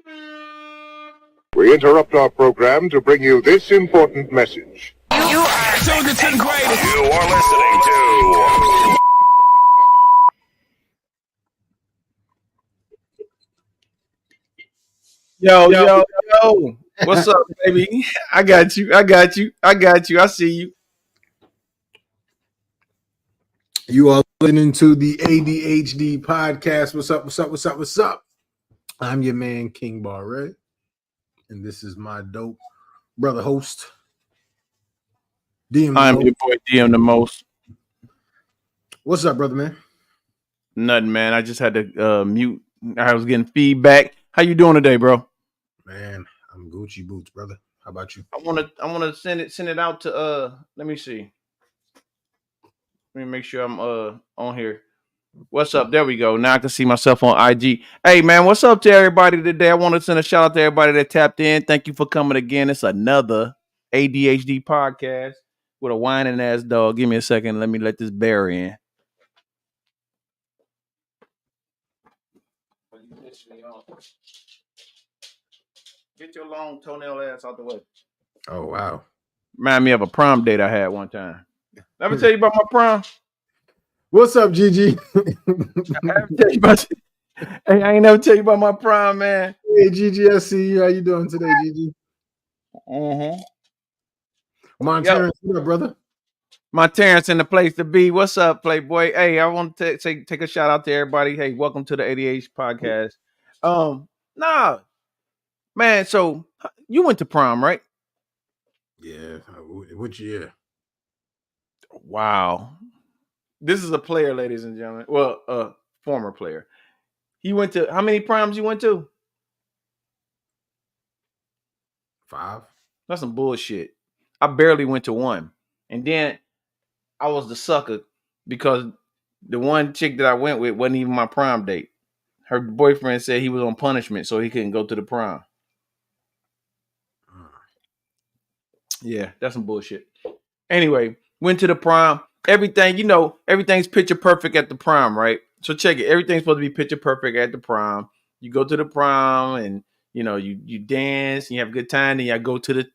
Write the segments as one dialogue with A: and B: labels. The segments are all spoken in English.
A: We interrupt our program to bring you this important message.
B: You are tuned to the greatest.
C: You are listening to...
D: Yo. What's up, baby? I got you. I see you.
E: You are listening to the ADHD podcast. What's up? I'm your man, King Barre, and this is my dope brother host, DM.
D: I'm your boy DM the most.
E: What's up, brother, man?
D: Nothing, man. I just had to mute. I was getting feedback. How you doing today, bro?
E: Man, I'm Gucci boots, brother. How about you?
D: I wanna send it out to let me see. Let me make sure I'm on here. What's up? There we go. Now I can see myself on IG. Hey man, what's up to everybody today? I want to send a shout out to everybody that tapped in. Thank you for coming again. It's another ADHD podcast with a whining ass dog. Give me a second. Let me let this bear in. Get your long toenail ass out the way.
E: Oh wow.
D: Remind me of a prom date I had one time. Let me tell you about my prom.
E: What's up, Gigi?
D: Hey, I ain't never tell you about my prom, man.
E: Hey, Gigi, I see you. How you doing today, Gigi? Montana, what up, brother?
D: My Terrence in the place to be. What's up, Playboy? Hey, I want to take a shout out to everybody. Hey, welcome to the ADHD podcast. Nah, man. So you went to prom, right?
E: Yeah. Which year?
D: Wow. This is a player, ladies and gentlemen. Well, former player. He went to how many proms you went to?
E: 5.
D: That's some bullshit. I barely went to one. And then I was the sucker because the one chick that I went with wasn't even my prom date. Her boyfriend said he was on punishment, so he couldn't go to the prom. Yeah, that's some bullshit. Anyway, went to the prom. Everything's picture perfect at the prom, right? So check it. Everything's supposed to be picture perfect at the prom. You go to the prom and you dance and you have a good time. And you go to the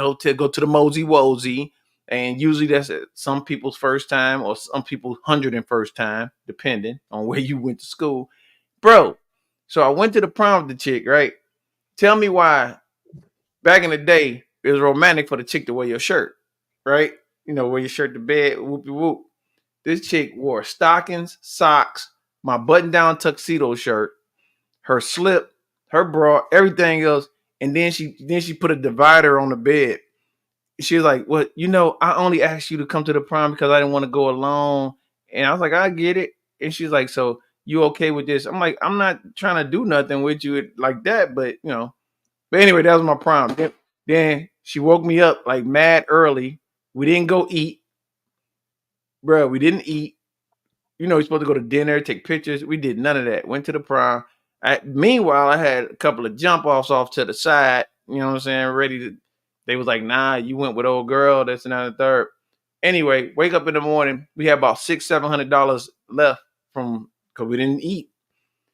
D: hotel, go to the Mosey Wozy. And usually that's some people's first time or some people's 101st time, depending on where you went to school. Bro, so I went to the prom with the chick, right? Tell me why back in the day it was romantic for the chick to wear your shirt, right? Wear your shirt to bed, whoopie whoop. This chick wore stockings, socks, my button-down tuxedo shirt, her slip, her bra, everything else, and then she put a divider on the bed. She was like, "Well, I only asked you to come to the prom because I didn't want to go alone." And I was like, "I get it." And she's like, "So you okay with this?" I'm like, "I'm not trying to do nothing with you like that, but But anyway, that was my prom. Then she woke me up like mad early. We didn't go eat, bro. We didn't eat. We're supposed to go to dinner, take pictures. We did none of that. Went to the prom. Meanwhile, I had a couple of jump offs off to the side. You know what I'm saying? Ready to. They was like, "Nah, you went with old girl." That's another third. Anyway, wake up in the morning. We had about $600-700 left because we didn't eat.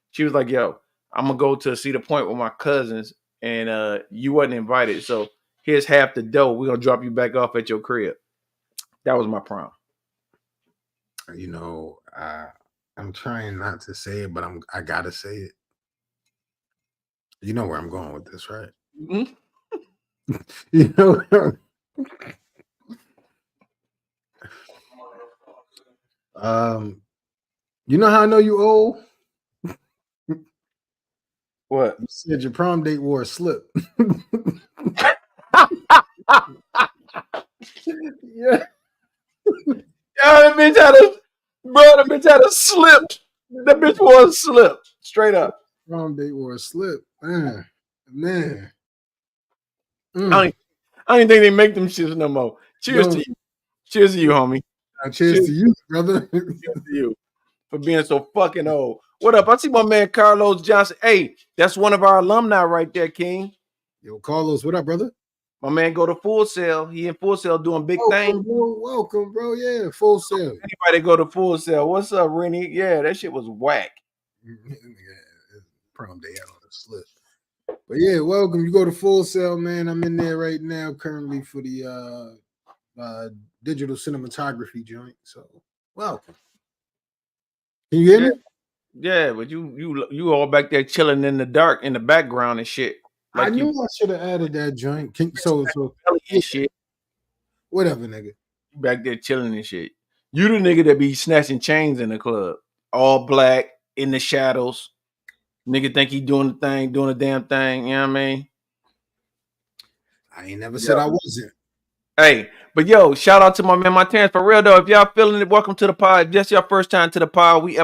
D: She was like, "Yo, I'm gonna go to Cedar Point with my cousins, and you wasn't invited. So here's half the dough. We're gonna drop you back off at your crib." That was my prom.
E: I'm trying not to say it, but I gotta say it. You know where I'm going with this, right?
D: Mm-hmm.
E: You know. You know how I know you old?
D: What?
E: You said your prom date wore a slip. Yeah.
D: That bitch had a slip. That bitch wore a slip. Straight up.
E: Prom date wore a slip. Man.
D: I don't even think they make them shits no more. Cheers to you. Cheers to you, homie.
E: Cheers to you, brother.
D: Cheers to you for being so fucking old. What up? I see my man Carlos Johnson. Hey, that's one of our alumni right there, King.
E: Yo, Carlos, what up, brother?
D: My man go to Full Sail. He in Full Sail doing big things.
E: Welcome, bro. Yeah, Full Sail.
D: Anybody go to Full Sail? What's up, Rennie? Yeah, that shit was whack.
E: Prom day out on the slip. But yeah, welcome. You go to Full Sail, man. I'm in there right now currently for the digital cinematography joint. So welcome. Can you hear
D: Yeah,
E: me?
D: yeah, but you all back there chilling in the dark in the background and shit,
E: I
D: like you
E: knew I should have added that joint. So
D: belly
E: yeah,
D: and shit.
E: whatever, nigga.
D: You back there chilling and shit. You the nigga that be snatching chains in the club, all black in the shadows. Nigga think he doing the thing, doing the damn thing. You know what I mean?
E: I ain't never
D: Yeah.
E: said I wasn't.
D: Hey, but yo, shout out to my man, my Terrence. For real though, if y'all feeling it, welcome to the pod. If that's your first time to the pod, we 8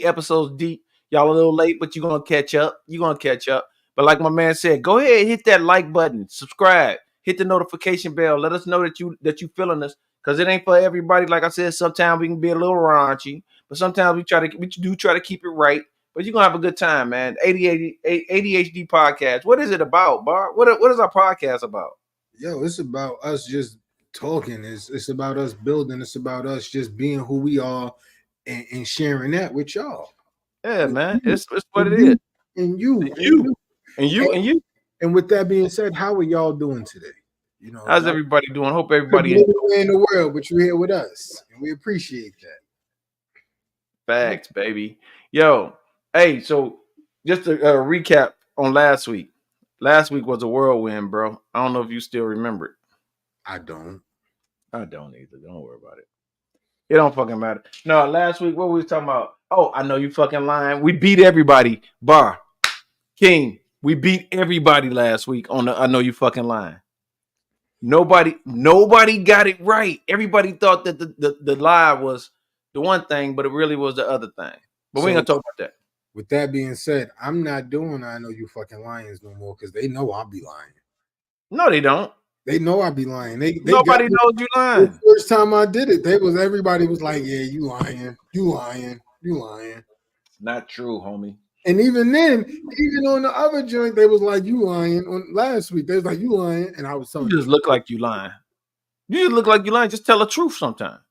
D: episodes deep. Y'all a little late, but you gonna catch up. You gonna catch up. But like my man said, go ahead, hit that like button, subscribe, hit the notification bell. Let us know that you feeling us, cause it ain't for everybody. Like I said, sometimes we can be a little raunchy, but sometimes we do try to keep it right. But you're gonna have a good time, man. ADHD podcast. What is it about, Bar? What is our podcast about?
E: Yo, it's about us just talking. It's about us building. It's about us just being who we are and sharing that with y'all.
D: Yeah,
E: With
D: man.
E: you,
D: It's what
E: with
D: it is.
E: you, and you,
D: And
E: and
D: you.
E: you.
D: And
E: And,
D: you and you.
E: and with that being said, how are y'all doing today? You know,
D: How's
E: y'all
D: everybody doing? Hope
E: could be
D: everybody enjoyed.
E: anywhere in the world, but you're here with us, and we appreciate that.
D: Facts, baby. Yo, hey, so just a recap on last week. Last week was a whirlwind, bro. I don't know if you still remember it.
E: I don't.
D: I don't either. Don't worry about it. It don't fucking matter. No, last week, what we was talking about? Oh, I know you fucking lying. We beat everybody. Bar. King. We beat everybody last week on the I know you fucking lying. Nobody got it right. Everybody thought that the lie was the one thing, but it really was the other thing. But we ain't
E: So
D: gonna talk about that.
E: with that being said, I'm not doing I know you fucking lions no more because they know I'll be lying.
D: No, they don't.
E: They know I'll be lying. They got
D: Nobody
E: me
D: knows you
E: the
D: lying.
E: first time I did it. Everybody was like, "Yeah, you lying, you lying, you lying."
D: Not true, homie.
E: And even then, even on the other joint, they was like, "You lying." On last week, they was like, "You lying," and I was
D: You
E: telling
D: just look like you lying. You just look like you lying. Just tell the truth sometimes.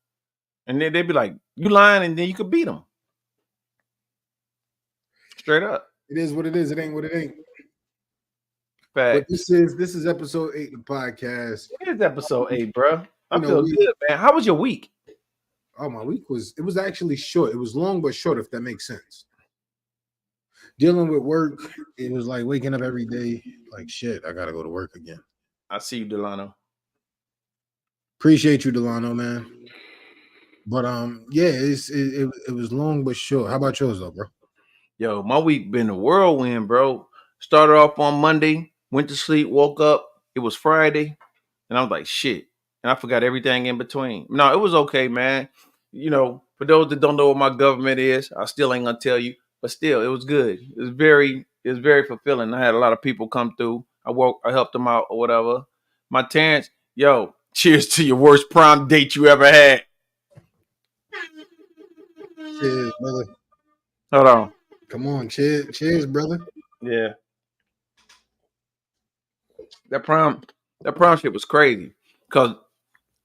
D: And then they'd be like, you lying, and then you could beat them. Straight up.
E: it is what it is. It ain't what it ain't. But
D: Facts.
E: this is episode 8 of the podcast.
D: It is episode 8, bro.
E: You
D: I
E: know,
D: feel good, man. How was your week?
E: my week was actually short. It was long but short, if that makes sense. Dealing with work, it was like waking up every day, like shit, I gotta go to work again.
D: I see you, Delano.
E: Appreciate you, Delano, man. But yeah, it was long but short. How about yours though, bro?
D: Yo, my week been a whirlwind, bro. Started off on Monday, went to sleep, woke up. It was Friday, and I was like, shit. And I forgot everything in between. No, it was okay, man. You know, for those that don't know what my government is, I still ain't gonna tell you, but still, it was good. It was very fulfilling. I had a lot of people come through. I helped them out or whatever. My Terrence, yo, cheers to your worst prom date you ever had.
E: Cheers, brother.
D: Hold on.
E: Come on, cheers, brother.
D: Yeah. That prom, that prom shit was crazy. Cause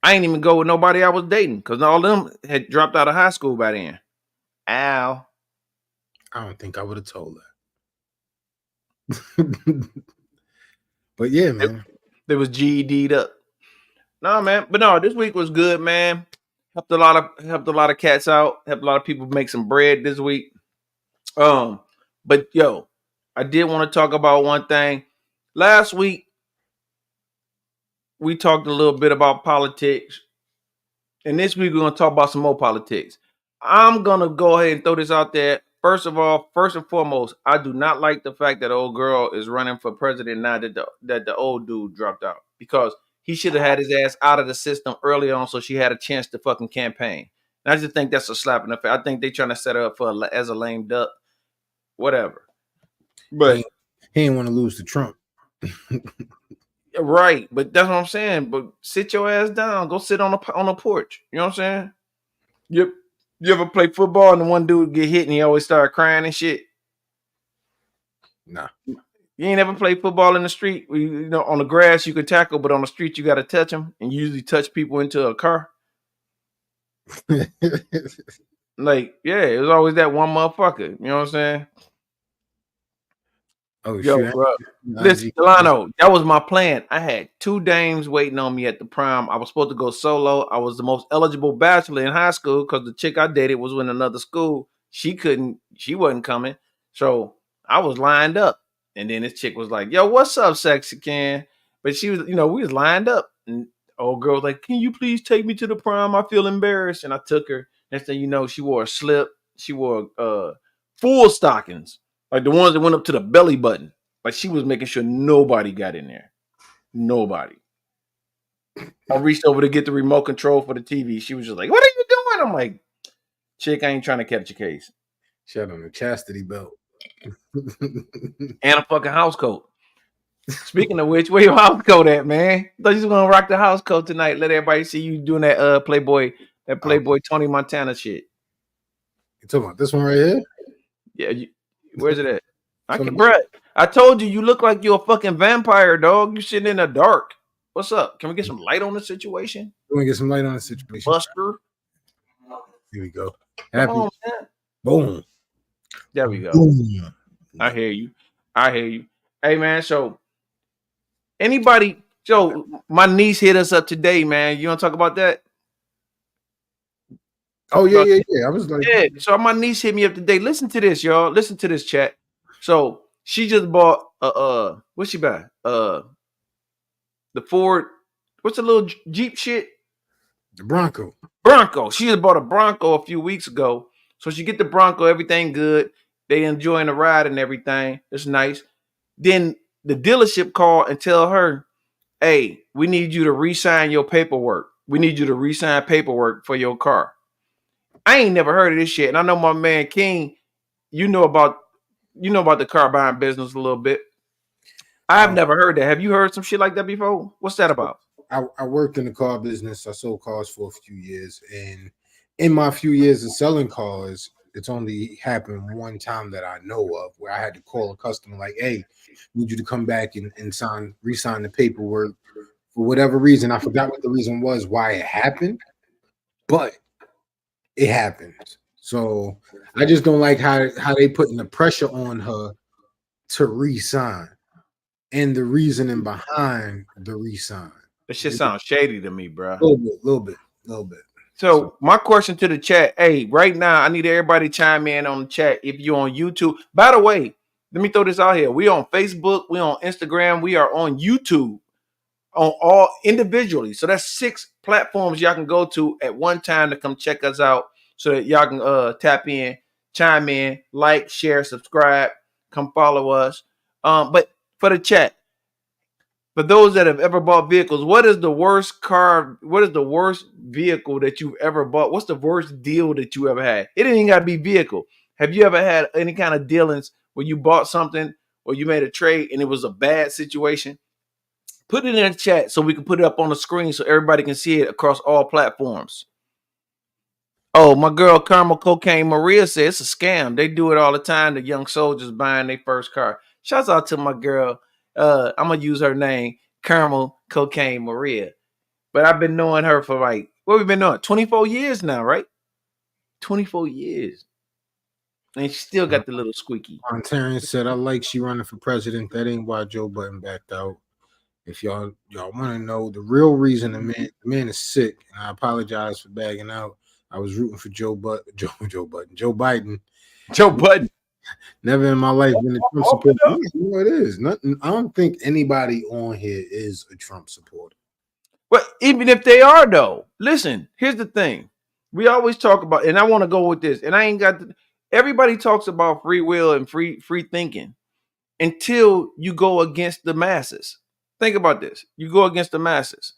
D: I ain't even go with nobody I was dating. Cause all them had dropped out of high school by then. Ow.
E: I don't think I would have told that. But yeah, man.
D: They was GED'd up. No, man. But no, this week was good, man. Helped a lot of cats out. Helped a lot of people make some bread this week. But yo, I did want to talk about one thing. Last week we talked a little bit about politics. And this week we're gonna talk about some more politics. I'm gonna go ahead and throw this out there. First of all, first and foremost, I do not like the fact that old girl is running for president now that the old dude dropped out because he should have had his ass out of the system early on so she had a chance to fucking campaign. And I just think that's a slap in the face. I think they trying to set her up as a lame duck, whatever. But
E: He ain't want to lose to Trump.
D: right, but that's what I'm saying. But sit your ass down. Go sit on a porch. You know what I'm saying? Yep. You ever play football and the one dude get hit and he always start crying and shit?
E: Nah.
D: You ain't ever played football in the street. You know, on the grass you can tackle, but on the street you got to touch them, and you usually touch people into a car. Like, yeah, it was always that one motherfucker. You know what I'm saying?
E: Oh
D: Yo,
E: shit!
D: bro. Listen, Delano, that was my plan. I had 2 dames waiting on me at the prom. I was supposed to go solo. I was the most eligible bachelor in high school because the chick I dated was in another school. She wasn't coming. So I was lined up. And then this chick was like, yo, what's up, sexy can? But she was, we was lined up. And old girl was like, can you please take me to the prom? I feel embarrassed. And I took her. Next thing you know, she wore a slip. She wore full stockings, like the ones that went up to the belly button. Like she was making sure nobody got in there. Nobody. I reached over to get the remote control for the TV. She was just like, what are you doing? I'm like, chick, I ain't trying to catch a case.
E: Shut on the chastity belt.
D: And a fucking house coat. Speaking of which, where your house coat at, man? I thought you was gonna rock the house coat tonight. Let everybody see you doing that Playboy Tony Montana shit.
E: You talking about this one right here?
D: Yeah, where's it at? I told you look like you're a fucking vampire, dog. You sitting in the dark. What's up? Can we get some light on the situation?
E: We want to get some light on the situation.
D: Buster.
E: Here we go. Happy.
D: On,
E: boom.
D: There we go.
E: Boom.
D: I hear you. Hey, man, so anybody, Joe, my niece hit us up today, man. You want to talk about that?
E: Oh, yeah. I was like,
D: yeah. So my niece hit me up today. Listen to this, y'all. Listen to this, chat. So she just bought what's she buy? The Ford, what's the little Jeep shit?
E: The Bronco.
D: She just bought a Bronco a few weeks ago. So she get the Bronco, everything good. They enjoying the ride and everything. It's nice. Then the dealership called and tell her, hey, we need you to re-sign your paperwork. We need you to re-sign paperwork for your car. I ain't never heard of this shit. And I know my man King, you know about the car buying business a little bit. I've never heard that. Have you heard some shit like that before? What's that about?
E: I worked in the car business. I sold cars for a few years. And in my few years of selling cars, it's only happened one time that I know of where I had to call a customer like, hey, need you to come back and re-sign the paperwork for whatever reason. I forgot what the reason was why it happened, but it happens. So I just don't like how they putting the pressure on her to re-sign and the reasoning behind the re-sign.
D: That shit sounds shady to me, bro.
E: A little bit.
D: So my question to the chat, hey, right now, I need everybody to chime in on the chat if you're on YouTube. By the way, let me throw this out here. We on Facebook, we on Instagram, we are on YouTube on all individually. So that's 6 platforms y'all can go to at one time to come check us out so that y'all can tap in, chime in, like, share, subscribe, come follow us. But for the chat, for those that have ever bought vehicles, what is the worst vehicle that you've ever bought? What's the worst deal that you ever had? It ain't got to be vehicle. Have you ever had any kind of dealings where you bought something or you made a trade and it was a bad situation? Put it in the chat so we can put it up on the screen so everybody can see it across all platforms. Oh, my girl Caramel Cocaine Maria says it's a scam. They do it all the time. The young soldiers buying their first car. Shouts out to my girl. I'm gonna use her name, Caramel Cocaine Maria. But I've been knowing her for like, what we've been knowing? 24 years now, right? 24 years. And she still got the little squeaky.
E: Terrence said, I like she running for president. That ain't why Joe Button backed out. If y'all want to know the real reason the man is sick, and I apologize for bagging out. I was rooting for Joe Biden. Never in my life been a Trump supporter. You know it is. Nothing. I don't think anybody on here is a Trump supporter.
D: But even if they are, though, listen, here's the thing. We always talk about, and I want to go with this, and I ain't got everybody talks about free will and free thinking until you go against the masses. Think about this. You go against the masses.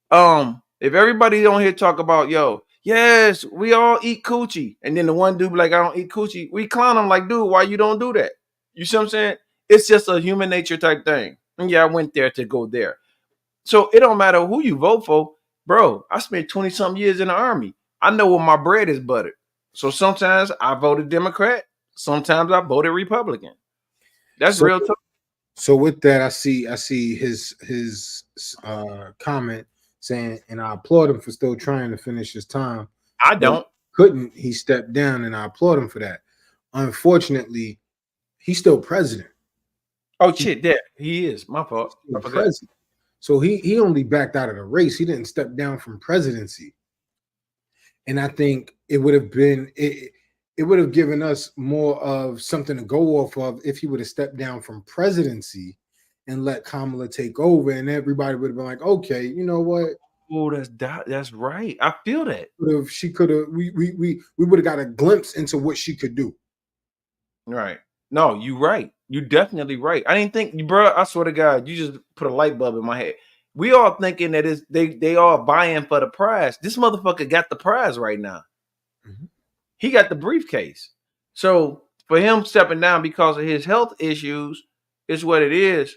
D: If everybody on here talk about, yes, we all eat coochie, and then the one dude be like, I don't eat coochie, we clown him like, dude, why you don't do that? You see what I'm saying? It's just a human nature type thing. And yeah, I went there to go there. So it don't matter who you vote for, bro. I spent 20-something years in the Army. I know where my bread is buttered. So sometimes I voted Democrat. Sometimes I voted Republican. That's real talk.
E: So with that, I see his comment saying, and I applaud him for still trying to finish his time.
D: I don't.
E: Couldn't he stepped down, and I applaud him for that. Unfortunately, he's still president.
D: Oh shit, yeah, he is. My fault. I forgot.
E: President. So he only backed out of the race. He didn't step down from presidency. And I think it would have been it would have given us more of something to go off of if he would have stepped down from presidency and let Kamala take over, and everybody would have been like, okay, you know what?
D: Oh, that's right. I feel that.
E: She could have we would have got a glimpse into what she could do.
D: Right. No, you right. You definitely right. I didn't think, bro. I swear to God, you just put a light bulb in my head. We all thinking that they all buying for the prize. This motherfucker got the prize right now.
E: Mhm.
D: He got the briefcase. So for him stepping down because of his health issues is what it is.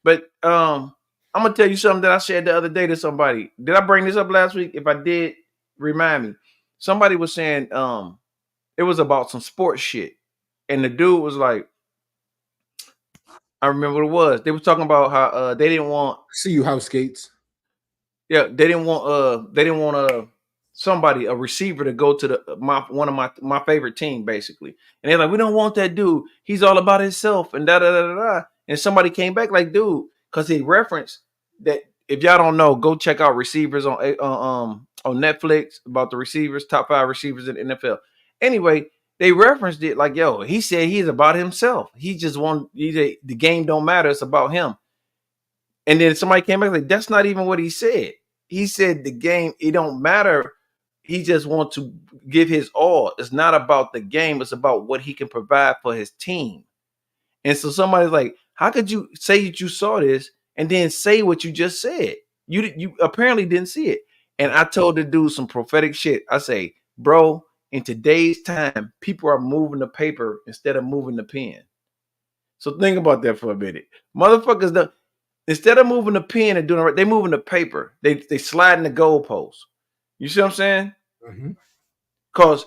D: But I'm gonna tell you something that I said the other day to somebody. Did I bring this up last week? If I did, remind me. Somebody was saying it was about some sports shit. And the dude was like, I remember what it was. They were talking about how they didn't want,
E: See you house skates.
D: yeah, they didn't want somebody, a receiver, to go to the one of my favorite team, basically. And they're like, we don't want that dude. He's all about himself and da da da da da. And somebody came back like, dude, because he referenced that. If y'all don't know, go check out receivers on Netflix about the receivers, top 5 receivers in the NFL. Anyway, they referenced it like, yo, he said he's about himself. He just the game don't matter. It's about him. And then somebody came back like, that's not even what he said. He said the game, it don't matter. He just wants to give his all. It's not about the game. It's about what he can provide for his team. And so somebody's like, how could you say that you saw this and then say what you just said? You apparently didn't see it. And I told the dude some prophetic shit. I say, bro, in today's time, people are moving the paper instead of moving the pen. So think about that for a minute. Motherfuckers, instead of moving the pen and doing it right, they moving the paper. They sliding the goalposts. You see what I'm saying?
E: Mhm.
D: Because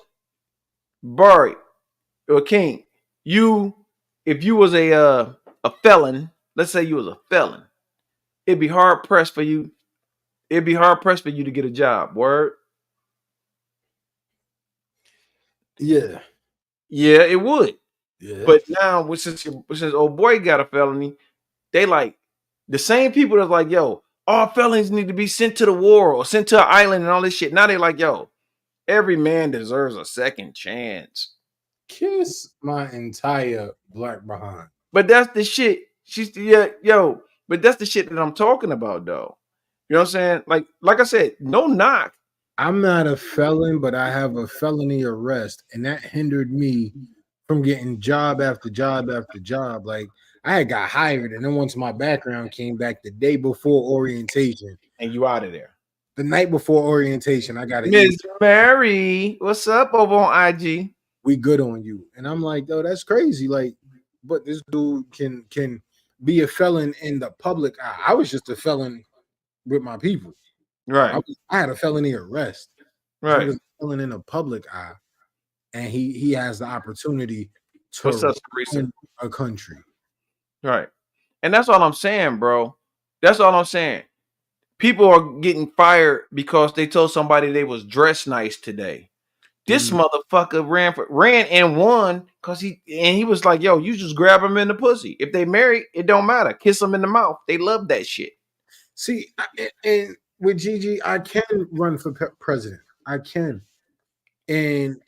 D: Barry or King, if you was a felon, let's say you was a felon, it'd be hard pressed for you. It'd be hard pressed for you to get a job. Word.
E: Yeah.
D: Yeah, it would.
E: Yeah.
D: But now, since old boy got a felony, they like the same people that's like, yo, all felons need to be sent to the war or sent to an island and all this shit. Now they like, yo, every man deserves a second chance.
E: Kiss my entire black behind.
D: But that's the shit. But that's the shit that I'm talking about, though. You know what I'm saying? Like I said, no knock.
E: I'm not a felon, but I have a felony arrest, and that hindered me from getting job after job after job. Like I had got hired, and then once my background came back the day before orientation,
D: And you out of there.
E: the night before orientation, I got an
D: Miss Mary, what's up over on IG?
E: we good on you. And I'm like, yo, that's crazy. Like, but this dude can be a felon in the public eye. I was just a felon with my people.
D: Right.
E: I had a felony arrest.
D: Right.
E: He was a felon in the public eye, and he has the opportunity to
D: What's up,
E: run
D: Teresa?
E: a country.
D: Right. And that's all I'm saying, bro. That's all I'm saying. People are getting fired because they told somebody they was dressed nice today. This motherfucker ran and won because he was like, yo, you just grab him in the pussy. If they married, it don't matter. Kiss them in the mouth. They love that shit.
E: See, and with Gigi, I can run for president. I can. And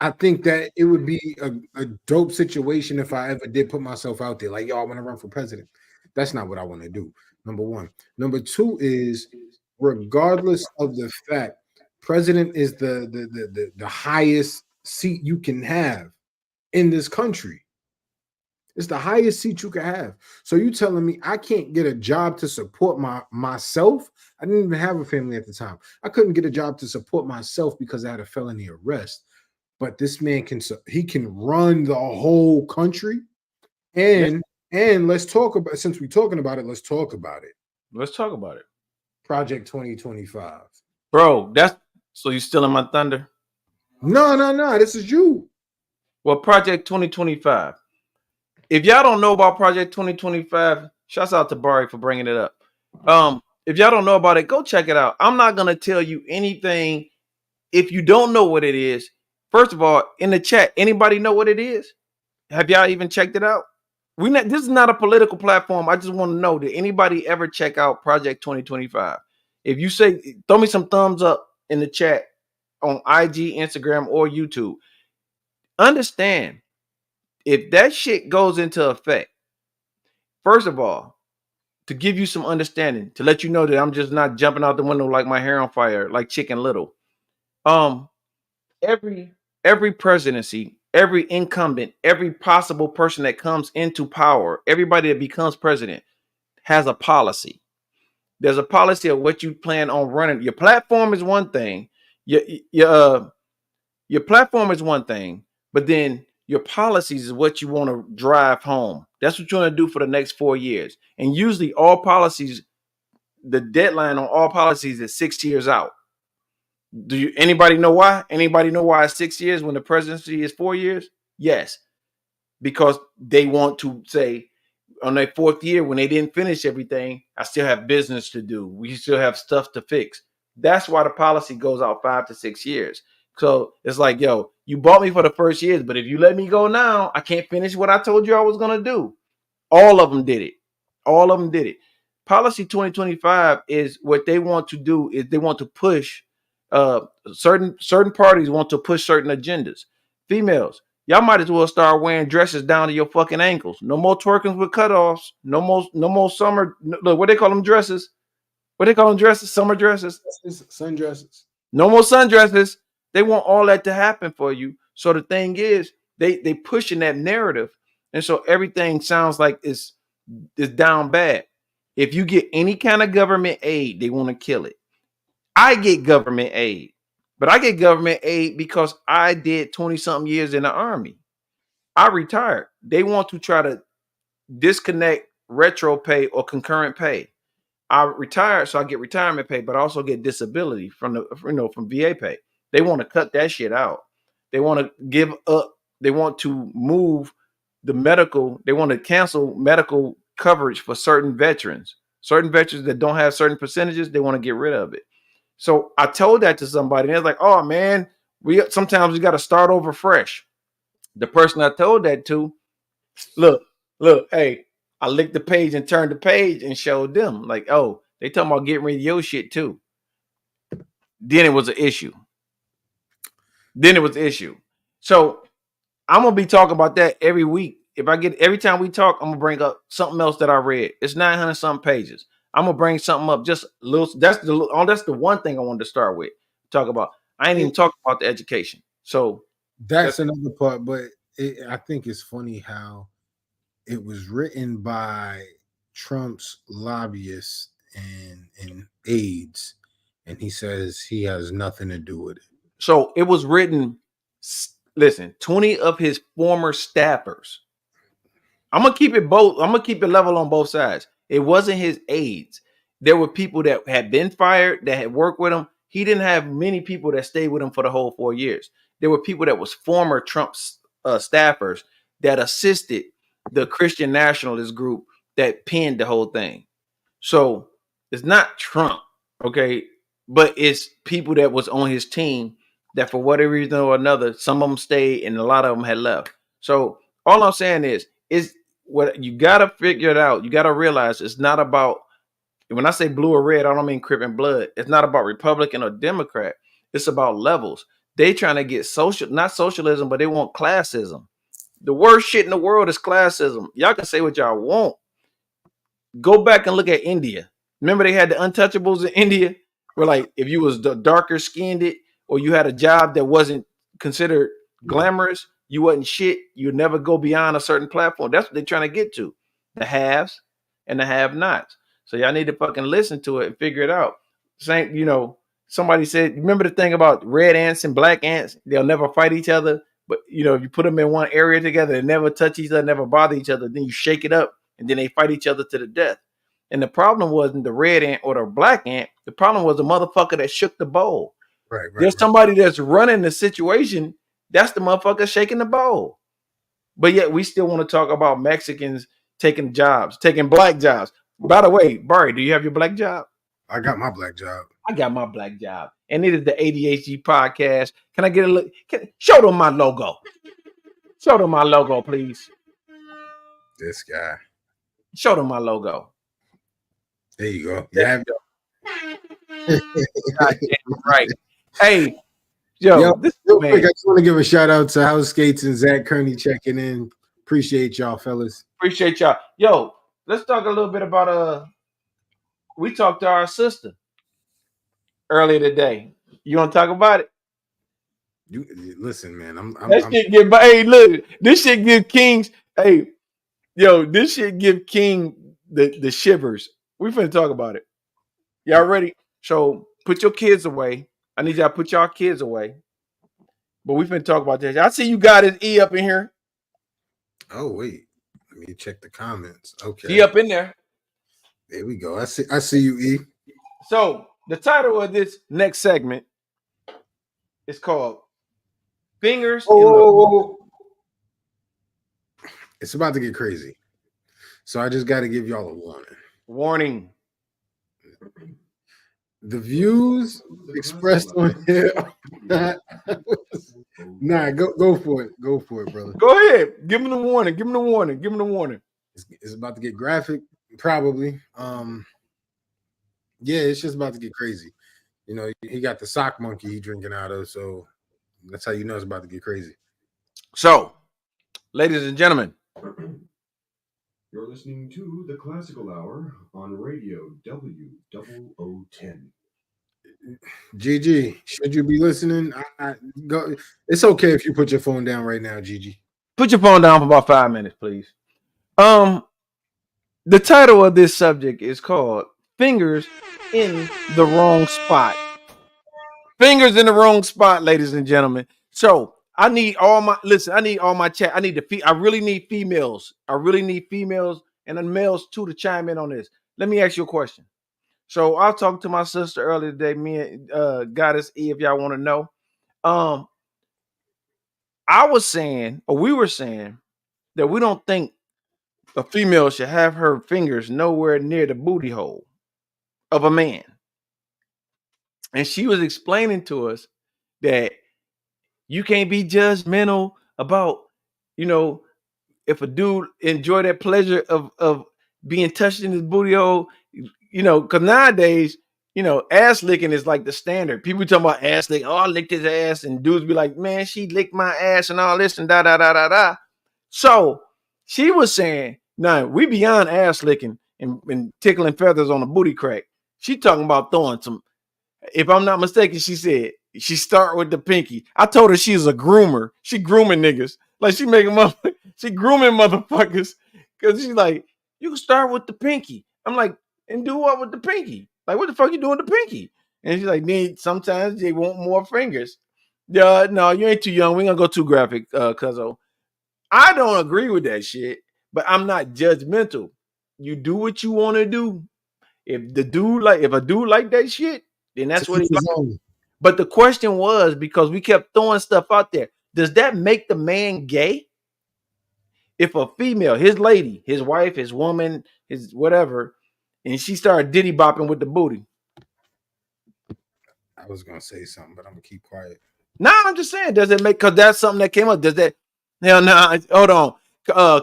E: I think that it would be a dope situation if I ever did put myself out there. Like, yo, I want to run for president. That's not what I want to do. Number one. Number two is, regardless of the fact, president is the highest seat you can have in this country. It's the highest seat you can have. So you telling me I can't get a job to support myself? I didn't even have a family at the time. I couldn't get a job to support myself because I had a felony arrest. But this man can run the whole country. And let's talk about, since we're talking about it, let's talk about it.
D: Let's talk about it.
E: Project 2025.
D: Bro, so you stealing my thunder?
E: No. This is you.
D: Well, Project 2025. If y'all don't know about Project 2025, shouts out to Barry for bringing it up. If y'all don't know about it, go check it out. I'm not gonna tell you anything if you don't know what it is. First of all, in the chat, anybody know what it is? Have y'all even checked it out? This is not a political platform. I just want to know, did anybody ever check out Project 2025? If you say, throw me some thumbs up in the chat on IG, Instagram, or YouTube. Understand, if that shit goes into effect, first of all, to give you some understanding, to let you know that I'm just not jumping out the window like my hair on fire, like Chicken Little. Every presidency, every incumbent, every possible person that comes into power, everybody that becomes president has a policy. There's a policy of what you plan on running. Your platform is one thing. Your platform is one thing, but then your policies is what you want to drive home. That's what you want to do for the next 4 years. And usually all policies, the deadline on all policies is 6 years out. Anybody know why? Anybody know why it's 6 years when the presidency is 4 years? Yes. Because they want to say on their fourth year, when they didn't finish everything, I still have business to do. We still have stuff to fix. That's why the policy goes out 5 to 6 years. So it's like, yo, you bought me for the first years, but if you let me go now, I can't finish what I told you I was going to do. All of them did it. All of them did it. Policy 2025 is what they want to do is they want to push certain parties want to push certain agendas. Females, y'all might as well start wearing dresses down to your fucking ankles. No more twerking with cutoffs. No more summer. Look, what they call them dresses? What they call them dresses? Summer dresses?
E: Sundresses.
D: No more sundresses. They want all that to happen for you. So the thing is, they pushing that narrative, and so everything sounds like it's down bad. If you get any kind of government aid, they want to kill it. I get government aid, but I get government aid because I did 20-something years in the Army. I retired. They want to try to disconnect retro pay or concurrent pay. I retired, so I get retirement pay, but I also get disability from VA pay. They want to cut that shit out. They want to give up. They want to move the medical. They want to cancel medical coverage for certain veterans. Certain veterans that don't have certain percentages, they want to get rid of it. So I told that to somebody, and they're like, "Oh man, sometimes we got to start over fresh." The person I told that to, look, hey, I licked the page and turned the page and showed them, like, oh, they talking about getting rid of your shit too. Then it was an issue. So I'm gonna be talking about that every week. Every time we talk, I'm gonna bring up something else that I read. It's 900 something pages. I'm gonna bring something up, just a little. That's the one thing I wanted to start with. Talk about. I ain't even talking about the education. So
E: that's another part, but I think it's funny how it was written by Trump's lobbyists and aides, and he says he has nothing to do with it.
D: So it was written. Listen, 20 of his former staffers. I'm gonna keep it level on both sides. It wasn't his aides. There were people that had been fired that had worked with him. He didn't have many people that stayed with him for the whole 4 years. There were people that was former Trump staffers that assisted the Christian nationalist group that pinned the whole thing. So it's not Trump, okay, but it's people that was on his team that for whatever reason or another, some of them stayed and a lot of them had left. So all I'm saying is what you got to figure it out. You got to realize it's not about, when I say blue or red, I don't mean Crip and blood. It's not about Republican or Democrat. It's about levels. They trying to get not socialism, but they want classism. The worst shit in the world is classism. Y'all can say what y'all want. Go back and look at India. Remember they had the untouchables in India, where like if you was darker skinned or you had a job that wasn't considered glamorous, you wasn't shit. You'd never go beyond a certain platform. That's what they're trying to get to. The haves and the have-nots. So y'all need to fucking listen to it and figure it out. Same, somebody said, remember the thing about red ants and black ants? They'll never fight each other. But, if you put them in one area together, they never touch each other, never bother each other. Then you shake it up and then they fight each other to the death. And the problem wasn't the red ant or the black ant. The problem was the motherfucker that shook the bowl.
E: Right.
D: There's somebody that's running the situation. That's the motherfucker shaking the bowl. But yet we still want to talk about Mexicans taking black jobs. By the way, Barry, do you have your black job?
E: I got my black job.
D: I got my black job. And it is the ADHD podcast. Can I get a look? Show them my logo. Show them my logo, please.
E: This guy.
D: Show them my logo.
E: There you go.
D: There
E: Yeah.
D: you go. Goddamn right. Hey, yo, this
E: real
D: man.
E: quick, I just want to give a shout out to House Skates and Zach Kearney checking in. Appreciate y'all, fellas.
D: Appreciate y'all. Yo, let's talk a little bit about we talked to our sister earlier today. You want to talk about it?
E: You listen, man.
D: Shit give. Hey, look, this shit give Kings. Hey, yo, this shit give King the shivers. We finna talk about it. Y'all ready? So put your kids away. I need y'all to put y'all kids away. But we finna talk about this. I see you got his E up in here.
E: Oh wait, let me check the comments. Okay,
D: He up in there.
E: there we go. I see you, E.
D: So the title of this next segment is called "Fingers in the."
E: It's about to get crazy. So I just got to give y'all a warning.
D: Warning.
E: The views expressed on here. Nah, go for it. Go for it, brother.
D: Go ahead. Give him the warning. Give him the warning. Give him the warning.
E: It's about to get graphic, probably. Yeah, it's just about to get crazy. You know, he got the sock monkey he drinking out of, so that's how you know it's about to get crazy.
D: So, ladies and gentlemen,
F: you're listening to the Classical Hour on Radio W0010.
E: GG, should you be listening? I go. It's okay if you put your phone down right now, GG.
D: Put your phone down for about 5 minutes, please. The title of this subject is called "Fingers in the Wrong Spot." Fingers in the wrong spot, ladies and gentlemen. So I need all my chat. I really need females. I really need females and then males too to chime in on this. Let me ask you a question. So I talked to my sister earlier today. Me and Goddess E, if y'all want to know. I was saying, or we were saying, that we don't think a female should have her fingers nowhere near the booty hole of a man. And she was explaining to us that you can't be judgmental about, if a dude enjoy that pleasure of being touched in his booty hole, because nowadays, ass licking is like the standard. People talking about ass lick. Oh, I licked his ass, and dudes be like, man, she licked my ass and all this and da da da da da. So she was saying, no, we beyond ass licking and tickling feathers on a booty crack. She talking about throwing some. If I'm not mistaken, she said she start with the pinky. I told her she's a groomer. She grooming niggas. Like she making she grooming motherfuckers. Cause she's like, you can start with the pinky. I'm like, and do what with the pinky? Like, what the fuck you doing with the pinky? And she's like, sometimes they want more fingers. No, you ain't too young. We ain't gonna go too graphic, cuzzo. I don't agree with that shit, but I'm not judgmental. You do what you want to do. If a dude like that shit, then that's what he like. But the question was, because we kept throwing stuff out there, does that make the man gay? If a female, his lady, his wife, his woman, his whatever, and she started diddy bopping with the booty.
E: I was gonna say something, but I'm gonna keep quiet.
D: Nah, I'm just saying, does it make, because that's something that came up. Does that, hell nah, hold on.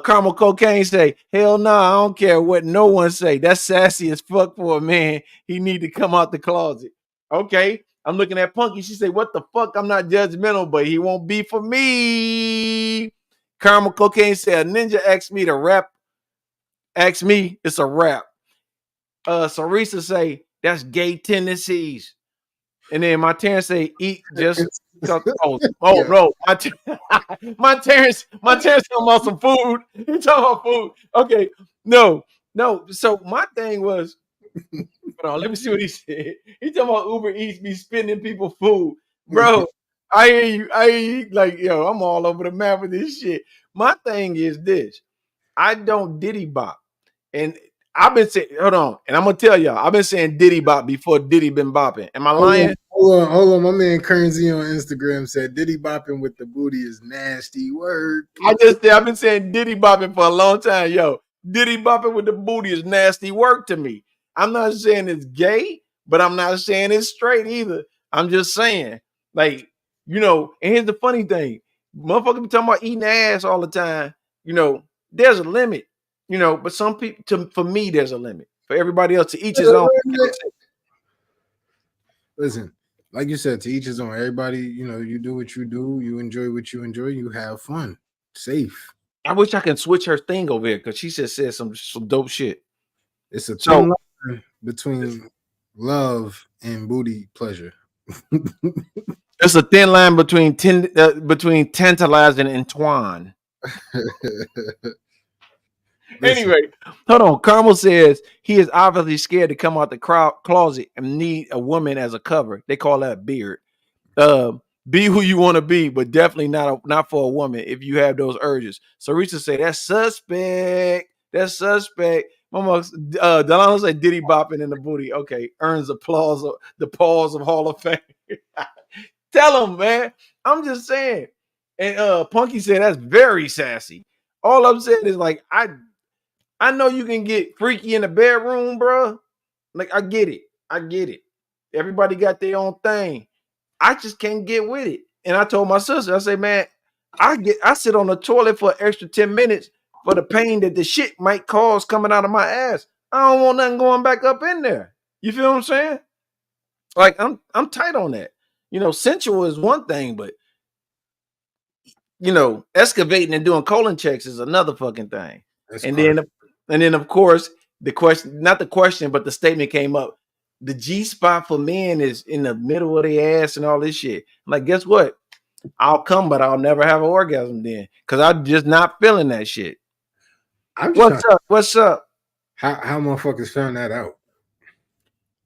D: Caramel Cocaine say, hell nah, I don't care what no one say. That's sassy as fuck for a man. He need to come out the closet. Okay, I'm looking at Punky. She say, what the fuck? I'm not judgmental, but he won't be for me. Caramel Cocaine said, a ninja asked me to rap. Ask me, it's a rap. Sarisa say, that's gay tendencies. And then my Terrence say, eat just no. My Terrence talking about some food. He talking about food. Okay, no. So my thing was, hold on, let me see what he said. He talking about Uber Eats be spending people food. Bro, I hear you. Like, yo, I'm all over the map with this shit. My thing is this. I don't diddy bop. And I've been saying, hold on, and I'm gonna tell y'all, I've been saying Diddy bop before Diddy been bopping. Am I lying?
E: Hold on. My man Currency on Instagram said Diddy bopping with the booty is nasty work.
D: I've been saying Diddy bopping for a long time. Yo, Diddy bopping with the booty is nasty work to me. I'm not saying it's gay, but I'm not saying it's straight either. I'm just saying, like, and here's the funny thing. Motherfuckers be talking about eating ass all the time. There's a limit. You know, but some people, for me, there's a limit. For everybody else, to each his own.
E: Listen, like you said, to each his own. Everybody, you do what you do. You enjoy what you enjoy. You have fun. Safe.
D: I wish I can switch her thing over here because she just said some dope shit.
E: It's a thin line between love and booty pleasure.
D: It's a thin line between tantalizing and twine. Anyway, hold on. Carmel says he is obviously scared to come out the closet and need a woman as a cover. They call that beard. Be who you want to be, but definitely not for a woman if you have those urges. So Risa say that's suspect. That's suspect. Mama, Delano said Diddy bopping in the booty. Okay, earns the pause of Hall of Fame. Tell him, man. I'm just saying. And Punky said that's very sassy. All I'm saying is like I know you can get freaky in the bedroom, bro. Like I get it. Everybody got their own thing. I just can't get with it. And I told my sister, I say, man, I sit on the toilet for an extra 10 minutes for the pain that the shit might cause coming out of my ass. I don't want nothing going back up in there. You feel what I'm saying? Like I'm tight on that. Sensual is one thing, but excavating and doing colon checks is another fucking thing. And then of course the question, not the question, but the statement came up. The G spot for men is in the middle of the ass and all this shit. I'm like, guess what? I'll come, but I'll never have an orgasm then, because I'm just not feeling that shit. What's up?
E: How motherfuckers found that out?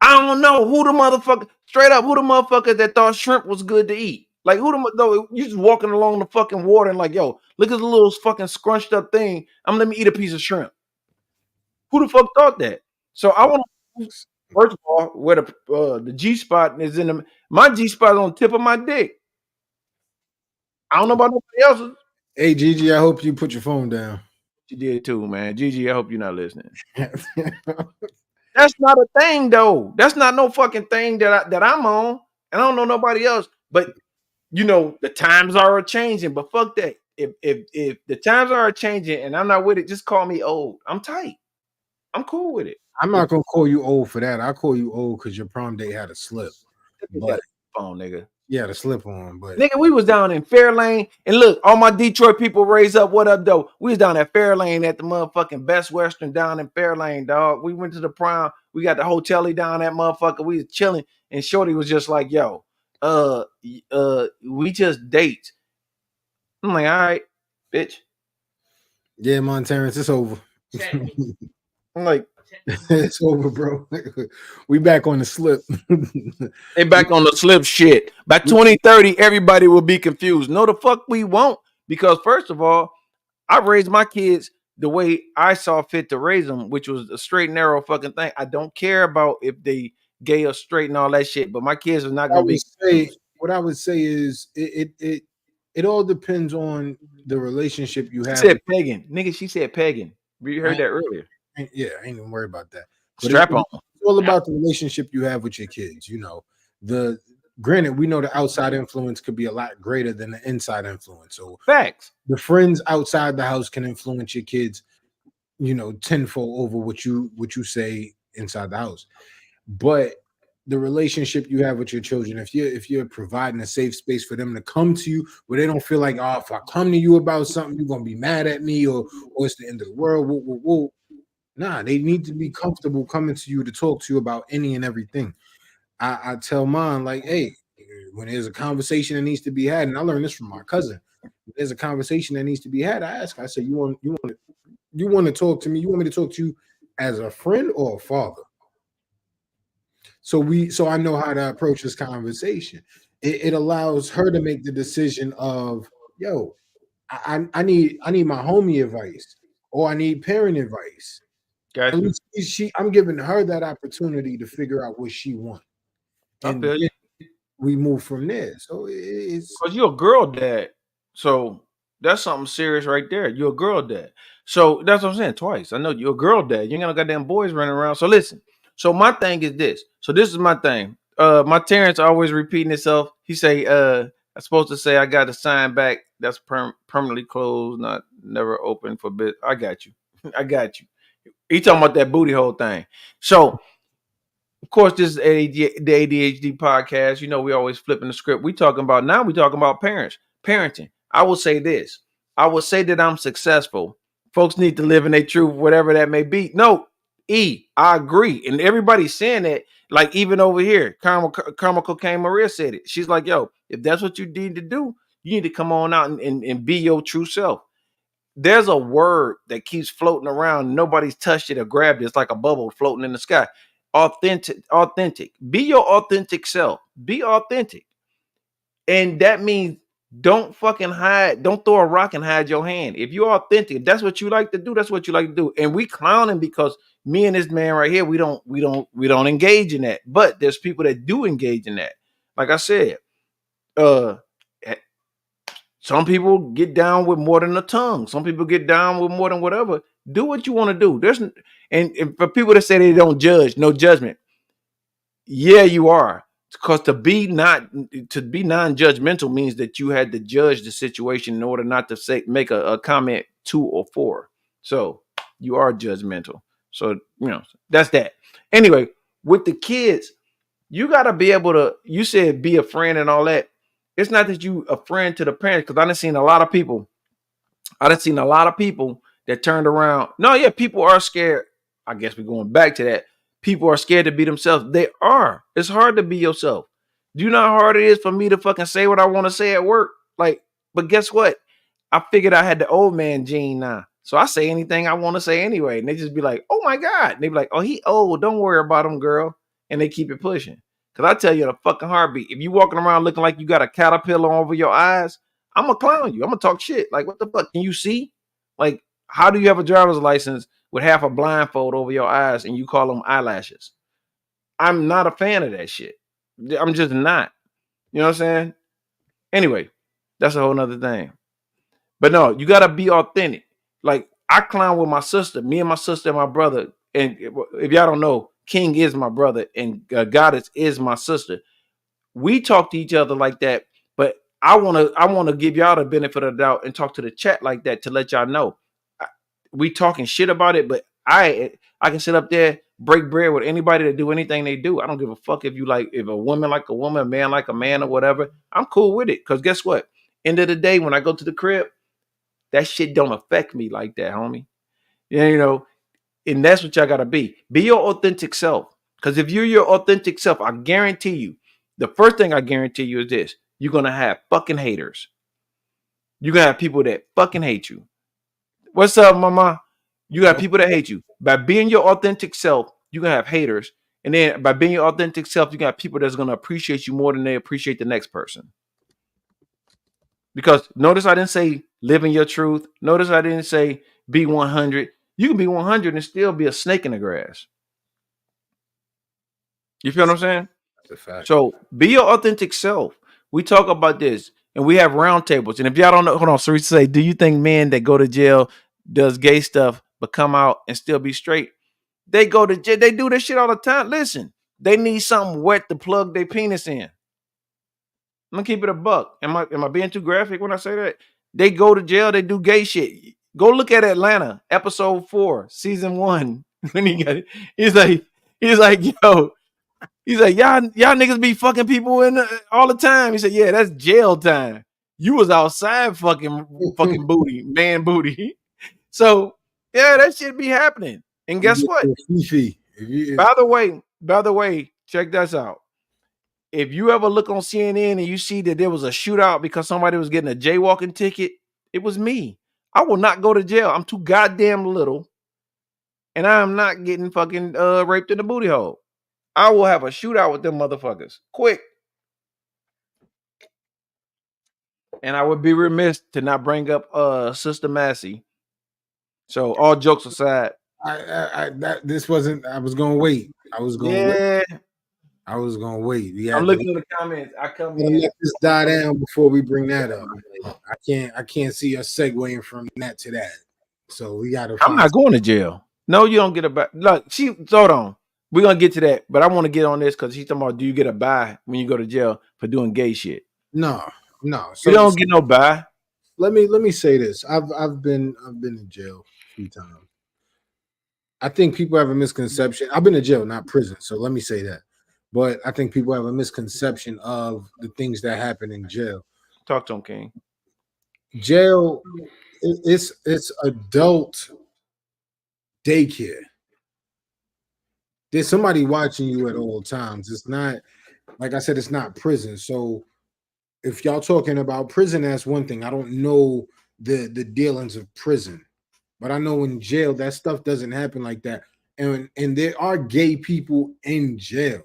D: I don't know who the motherfucker. Straight up, who the motherfucker that thought shrimp was good to eat? Like you just walking along the fucking water and like, yo, look at the little fucking scrunched up thing. Let me eat a piece of shrimp. Who the fuck thought that? So I want to, first of all, where the G spot is my G spot is on the tip of my dick. I don't know about nobody else's.
E: Hey Gigi, I hope you put your phone down.
D: She did too, man. Gigi, I hope you're not listening. That's not a thing, though. That's not no fucking thing that I'm on. And I don't know nobody else. But the times are changing. But fuck that. If the times are changing and I'm not with it, just call me old. I'm tight. I'm cool with it.
E: I'm not gonna call you old for that. I call you old because your prom date had a slip.
D: But phone, nigga.
E: Yeah, the slip on, but
D: nigga, we was down in Fairlane, and look, all my Detroit people raise up. What up, though? We was down at Fairlane at the motherfucking Best Western down in Fairlane, dog. We went to the prom. We got the hotel down that motherfucker. We was chilling, and Shorty was just like, "Yo, we just date." I'm like, "All right, bitch."
E: Yeah, Terrence, it's over.
D: I'm like,
E: it's over, bro. We back on the slip.
D: They back on the slip shit. By 2030, everybody will be confused. No, the fuck we won't. Because first of all, I raised my kids the way I saw fit to raise them, which was a straight, narrow fucking thing. I don't care about if they gay or straight and all that shit, but my kids are not gonna be.
E: What I would say is it all depends on the relationship you have.
D: She said pagan. Nigga, she said pagan. We heard that earlier.
E: Yeah, I ain't even worried about that. But
D: strap on.
E: It's all about the relationship you have with your kids. Granted, we know the outside influence could be a lot greater than the inside influence. So
D: facts.
E: The friends outside the house can influence your kids, tenfold over what you say inside the house. But the relationship you have with your children, if you're providing a safe space for them to come to you where they don't feel like, oh, if I come to you about something, you're gonna be mad at me or it's the end of the world. Whoa. Nah, they need to be comfortable coming to you to talk to you about any and everything. I tell mine, like, hey, when there's a conversation that needs to be had, and I learned this from my cousin. When there's a conversation that needs to be had, I ask, I say, you want to talk to me? You want me to talk to you as a friend or a father? So I know how to approach this conversation. It allows her to make the decision of, yo, I need my homie advice, or I need parent advice.
D: Gotcha.
E: I'm giving her that opportunity to figure out what she wants, and we move from there. So it's
D: because you're a girl dad, so that's something serious right there. You're a girl dad, so that's what I'm saying twice. I know you're a girl dad. You ain't got no goddamn boys running around. So listen. So my thing is this. So this is my thing. My Terrence always repeating himself. He say, I'm supposed to say I got a sign back that's permanently closed, never open for bit. I got you. I got you. He talking about that booty hole thing. So, of course, this is the ADHD podcast. You know, we always flipping the script. We talking about parenting. I will say this. I will say that I'm successful. Folks need to live in their truth, whatever that may be. No, I agree. And everybody's saying that, like even over here, Carmel Cocaine Maria said it. She's like, yo, if that's what you need to do, you need to come on out and be your true self. There's a word that keeps floating around. Nobody's touched it or grabbed it. It's like a bubble floating in the sky. Authentic. Be your authentic self. Be authentic. And that means don't fucking hide. Don't throw a rock and hide your hand. If you're authentic, if that's what you like to do, that's what you like to do. And we clowning because me and this man right here, we don't engage in that. But there's people that do engage in that. Like I said, some people get down with more than a tongue. Some people get down with more than whatever. Do what you want to do. And for people that say they don't judge, no judgment. Yeah, you are. Because to be non-judgmental means that you had to judge the situation in order not to make a comment to or for. So you are judgmental. So that's that. Anyway, with the kids, you gotta be able to. You said be a friend and all that. It's not that you a friend to the parents, because I done seen a lot of people. That turned around. No, yeah, people are scared. I guess we're going back to that. People are scared to be themselves. They are. It's hard to be yourself. Do you know how hard it is for me to fucking say what I want to say at work? Like, but guess what? I figured I had the old man gene now. So I say anything I want to say anyway. And they just be like, oh my God. And they be like, oh, he old. Don't worry about him, girl. And they keep it pushing. Because I tell you in a fucking heartbeat, if you walking around looking like you got a caterpillar over your eyes, I'm going to clown you. I'm going to talk shit. Like, what the fuck? Can you see? Like, how do you have a driver's license with half a blindfold over your eyes and you call them eyelashes? I'm not a fan of that shit. I'm just not. You know what I'm saying? Anyway, that's a whole nother thing. But no, you got to be authentic. Like, I clown with my sister, me and my sister and my brother. And if y'all don't know, King is my brother and Goddess is my sister. We talk to each other like that, but I want to give y'all the benefit of the doubt and talk to the chat like that to let y'all know. We talking shit about it, but I can sit up there, break bread with anybody that do anything they do. I don't give a fuck if a woman like a woman, a man like a man or whatever. I'm cool with it. Because guess what? End of the day, when I go to the crib, that shit don't affect me like that, homie. Yeah, and that's what y'all gotta be. Be your authentic self. Because if you're your authentic self, I guarantee you, the first thing I guarantee you is this: you're gonna have fucking haters. You're gonna have people that fucking hate you. What's up, mama? You got people that hate you. By being your authentic self, you're gonna have haters. And then by being your authentic self, you got people that's gonna appreciate you more than they appreciate the next person. Because notice I didn't say live in your truth. Notice I didn't say be 100. You can be 100 and still be a snake in the grass. You feel what I'm saying?
E: That's a fact.
D: So be your authentic self. We talk about this and we have roundtables. And if y'all don't know, hold on, so we say, do you think men that go to jail does gay stuff but come out and still be straight? They go to jail, they do this shit all the time. Listen, they need something wet to plug their penis in. I'm gonna keep it a buck. Am I being too graphic when I say that? They go to jail, they do gay shit. Go look at Atlanta, episode 4, season 1. When he's like, yo, he's like, y'all niggas be fucking people in all the time. He said, yeah, that's jail time. You was outside fucking booty, man booty. So yeah, that shit be happening. And guess what? By the way, check this out. If you ever look on CNN and you see that there was a shootout because somebody was getting a jaywalking ticket, it was me. I will not go to jail. I'm too goddamn little. And I am not getting fucking raped in the booty hole. I will have a shootout with them motherfuckers. Quick. And I would be remiss to not bring up Sister Massey. So all jokes aside.
E: I was gonna wait. I was gonna wait.
D: I'm looking at the comments. I come in.
E: Let this die down before we bring that up. I can't see us segueing from that to that. So we gotta
D: I'm not going to jail. No, you don't get a buy. Look, hold on. We're gonna get to that, but I want to get on this because she's talking about, do you get a buy when you go to jail for doing gay shit?
E: No.
D: So you don't get no buy.
E: Let me say this. I've been in jail a few times. I think people have a misconception. I've been to jail, not prison, so let me say that. But I think people have a misconception of the things that happen in jail.
D: Talk to him, King.
E: Jail, it's adult daycare. There's somebody watching you at all times. It's not, like I said, it's not prison. So if y'all talking about prison, that's one thing. I don't know the dealings of prison, but I know in jail that stuff doesn't happen like that. And there are gay people in jail.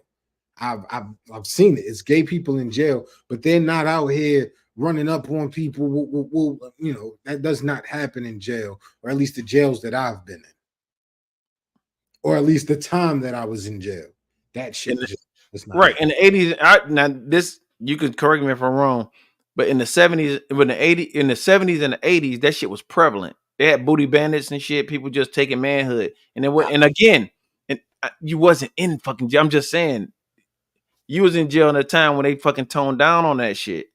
E: I've seen it. It's gay people in jail, but they're not out here running up on people. You know, that does not happen in jail, or at least the jails that I've been in, or at least the time that I was in jail. That shit just it's not
D: Right in the 80s. Now this you could correct me if I'm wrong, but in the 70s, in the 70s and the 80s, that shit was prevalent. They had booty bandits and shit. People just taking manhood, and then and again, and you wasn't in fucking jail. I'm just saying, you was in jail in a time when they fucking toned down on that shit.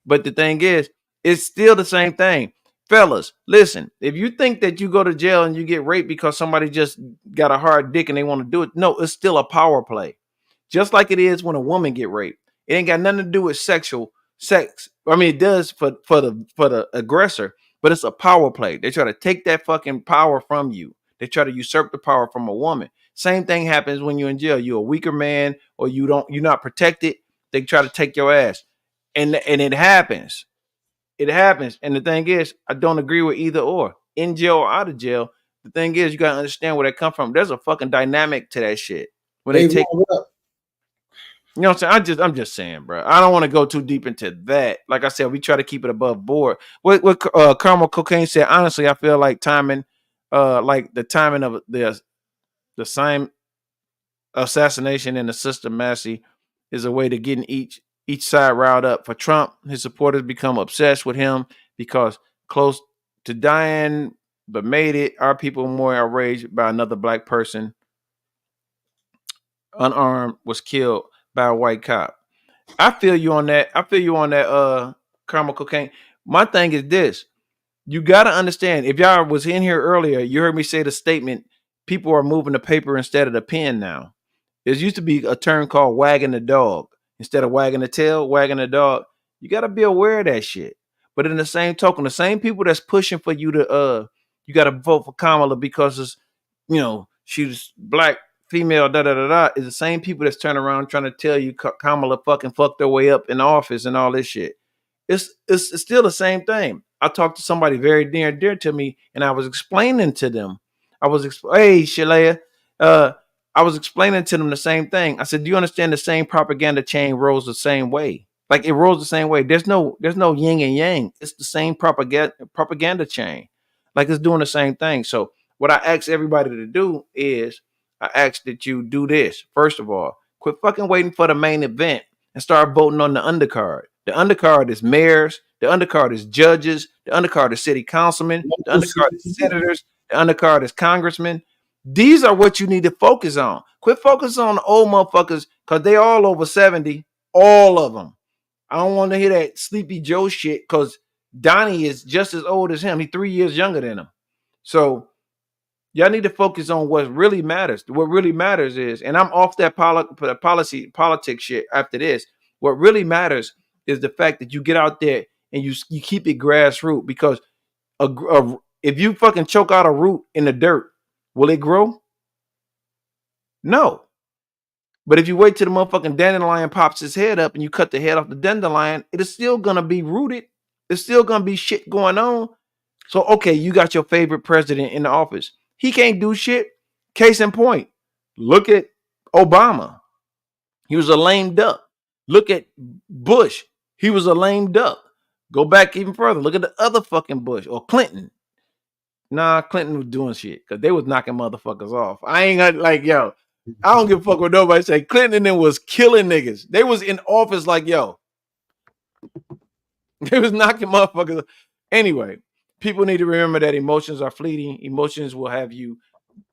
D: But the thing is, it's still the same thing. Fellas, listen, if you think that you go to jail and you get raped because somebody just got a hard dick and they want to do it, no, it's still a power play. Just like it is when a woman get raped. It ain't got nothing to do with sex. I mean, it does for the aggressor, but it's a power play. They try to take that fucking power from you. They try to usurp the power from a woman. Same thing happens when you're in jail. You're a weaker man, or you're not protected. They try to take your ass, and it happens. It happens. And the thing is, I don't agree with either or. In jail or out of jail, the thing is, you gotta understand where they come from. There's a fucking dynamic to that shit. When they take, you know what I'm saying? I'm just saying, bro. I don't want to go too deep into that. Like I said, we try to keep it above board. What Caramel Cocaine said, honestly, I feel like like the timing of the same assassination and the Sister Massey is a way to getting each side riled up. For Trump, his supporters become obsessed with him because close to dying but made it. Our people more outraged by another black person unarmed was killed by a white cop. I feel you on that. Caramel Cocaine. My thing is this. You got to understand, if y'all was in here earlier, you heard me say the statement, people are moving the paper instead of the pen now. There used to be a term called wagging the dog. Instead of wagging the tail, wagging the dog. You got to be aware of that shit. But in the same token, the same people that's pushing for you to you got to vote for Kamala because it's, she's black, female, da da da da, is the same people that's turning around trying to tell you Kamala fucking fucked her way up in office and all this shit. It's still the same thing. I talked to somebody very near and dear to me, and I was explaining to them. Hey, Shalea, I was explaining to them the same thing. I said, do you understand the same propaganda chain rolls the same way? Like it rolls the same way. There's no yin and yang. It's the same propaganda chain. Like it's doing the same thing. So what I ask everybody to do is I ask that you do this. First of all, quit fucking waiting for the main event and start voting on the undercard. The undercard is mayors. The undercard is judges. The undercard is city councilmen. The undercard is senators. The undercard is congressmen. These are what you need to focus on. Quit focusing on the old motherfuckers because they all over 70. All of them. I don't want to hear that Sleepy Joe shit because Donnie is just as old as him. He's 3 years younger than him. So y'all need to focus on what really matters. What really matters is, and I'm off that politics shit after this. What really matters is the fact that you get out there and you keep it grassroots because if you fucking choke out a root in the dirt, will it grow? No. But if you wait till the motherfucking dandelion pops his head up and you cut the head off the dandelion, it is still gonna be rooted. There's still gonna be shit going on. So okay, you got your favorite president in the office. He can't do shit. Case in point, look at Obama. He was a lame duck. Look at Bush. He was a lame duck. Go back even further. Look at the other fucking Bush or Clinton. Nah, Clinton was doing shit because they was knocking motherfuckers off. I ain't got yo. I don't give a fuck what nobody say. Clinton and them was killing niggas. They was in office like yo. They was knocking motherfuckers. Anyway, people need to remember that emotions are fleeting. Emotions will have you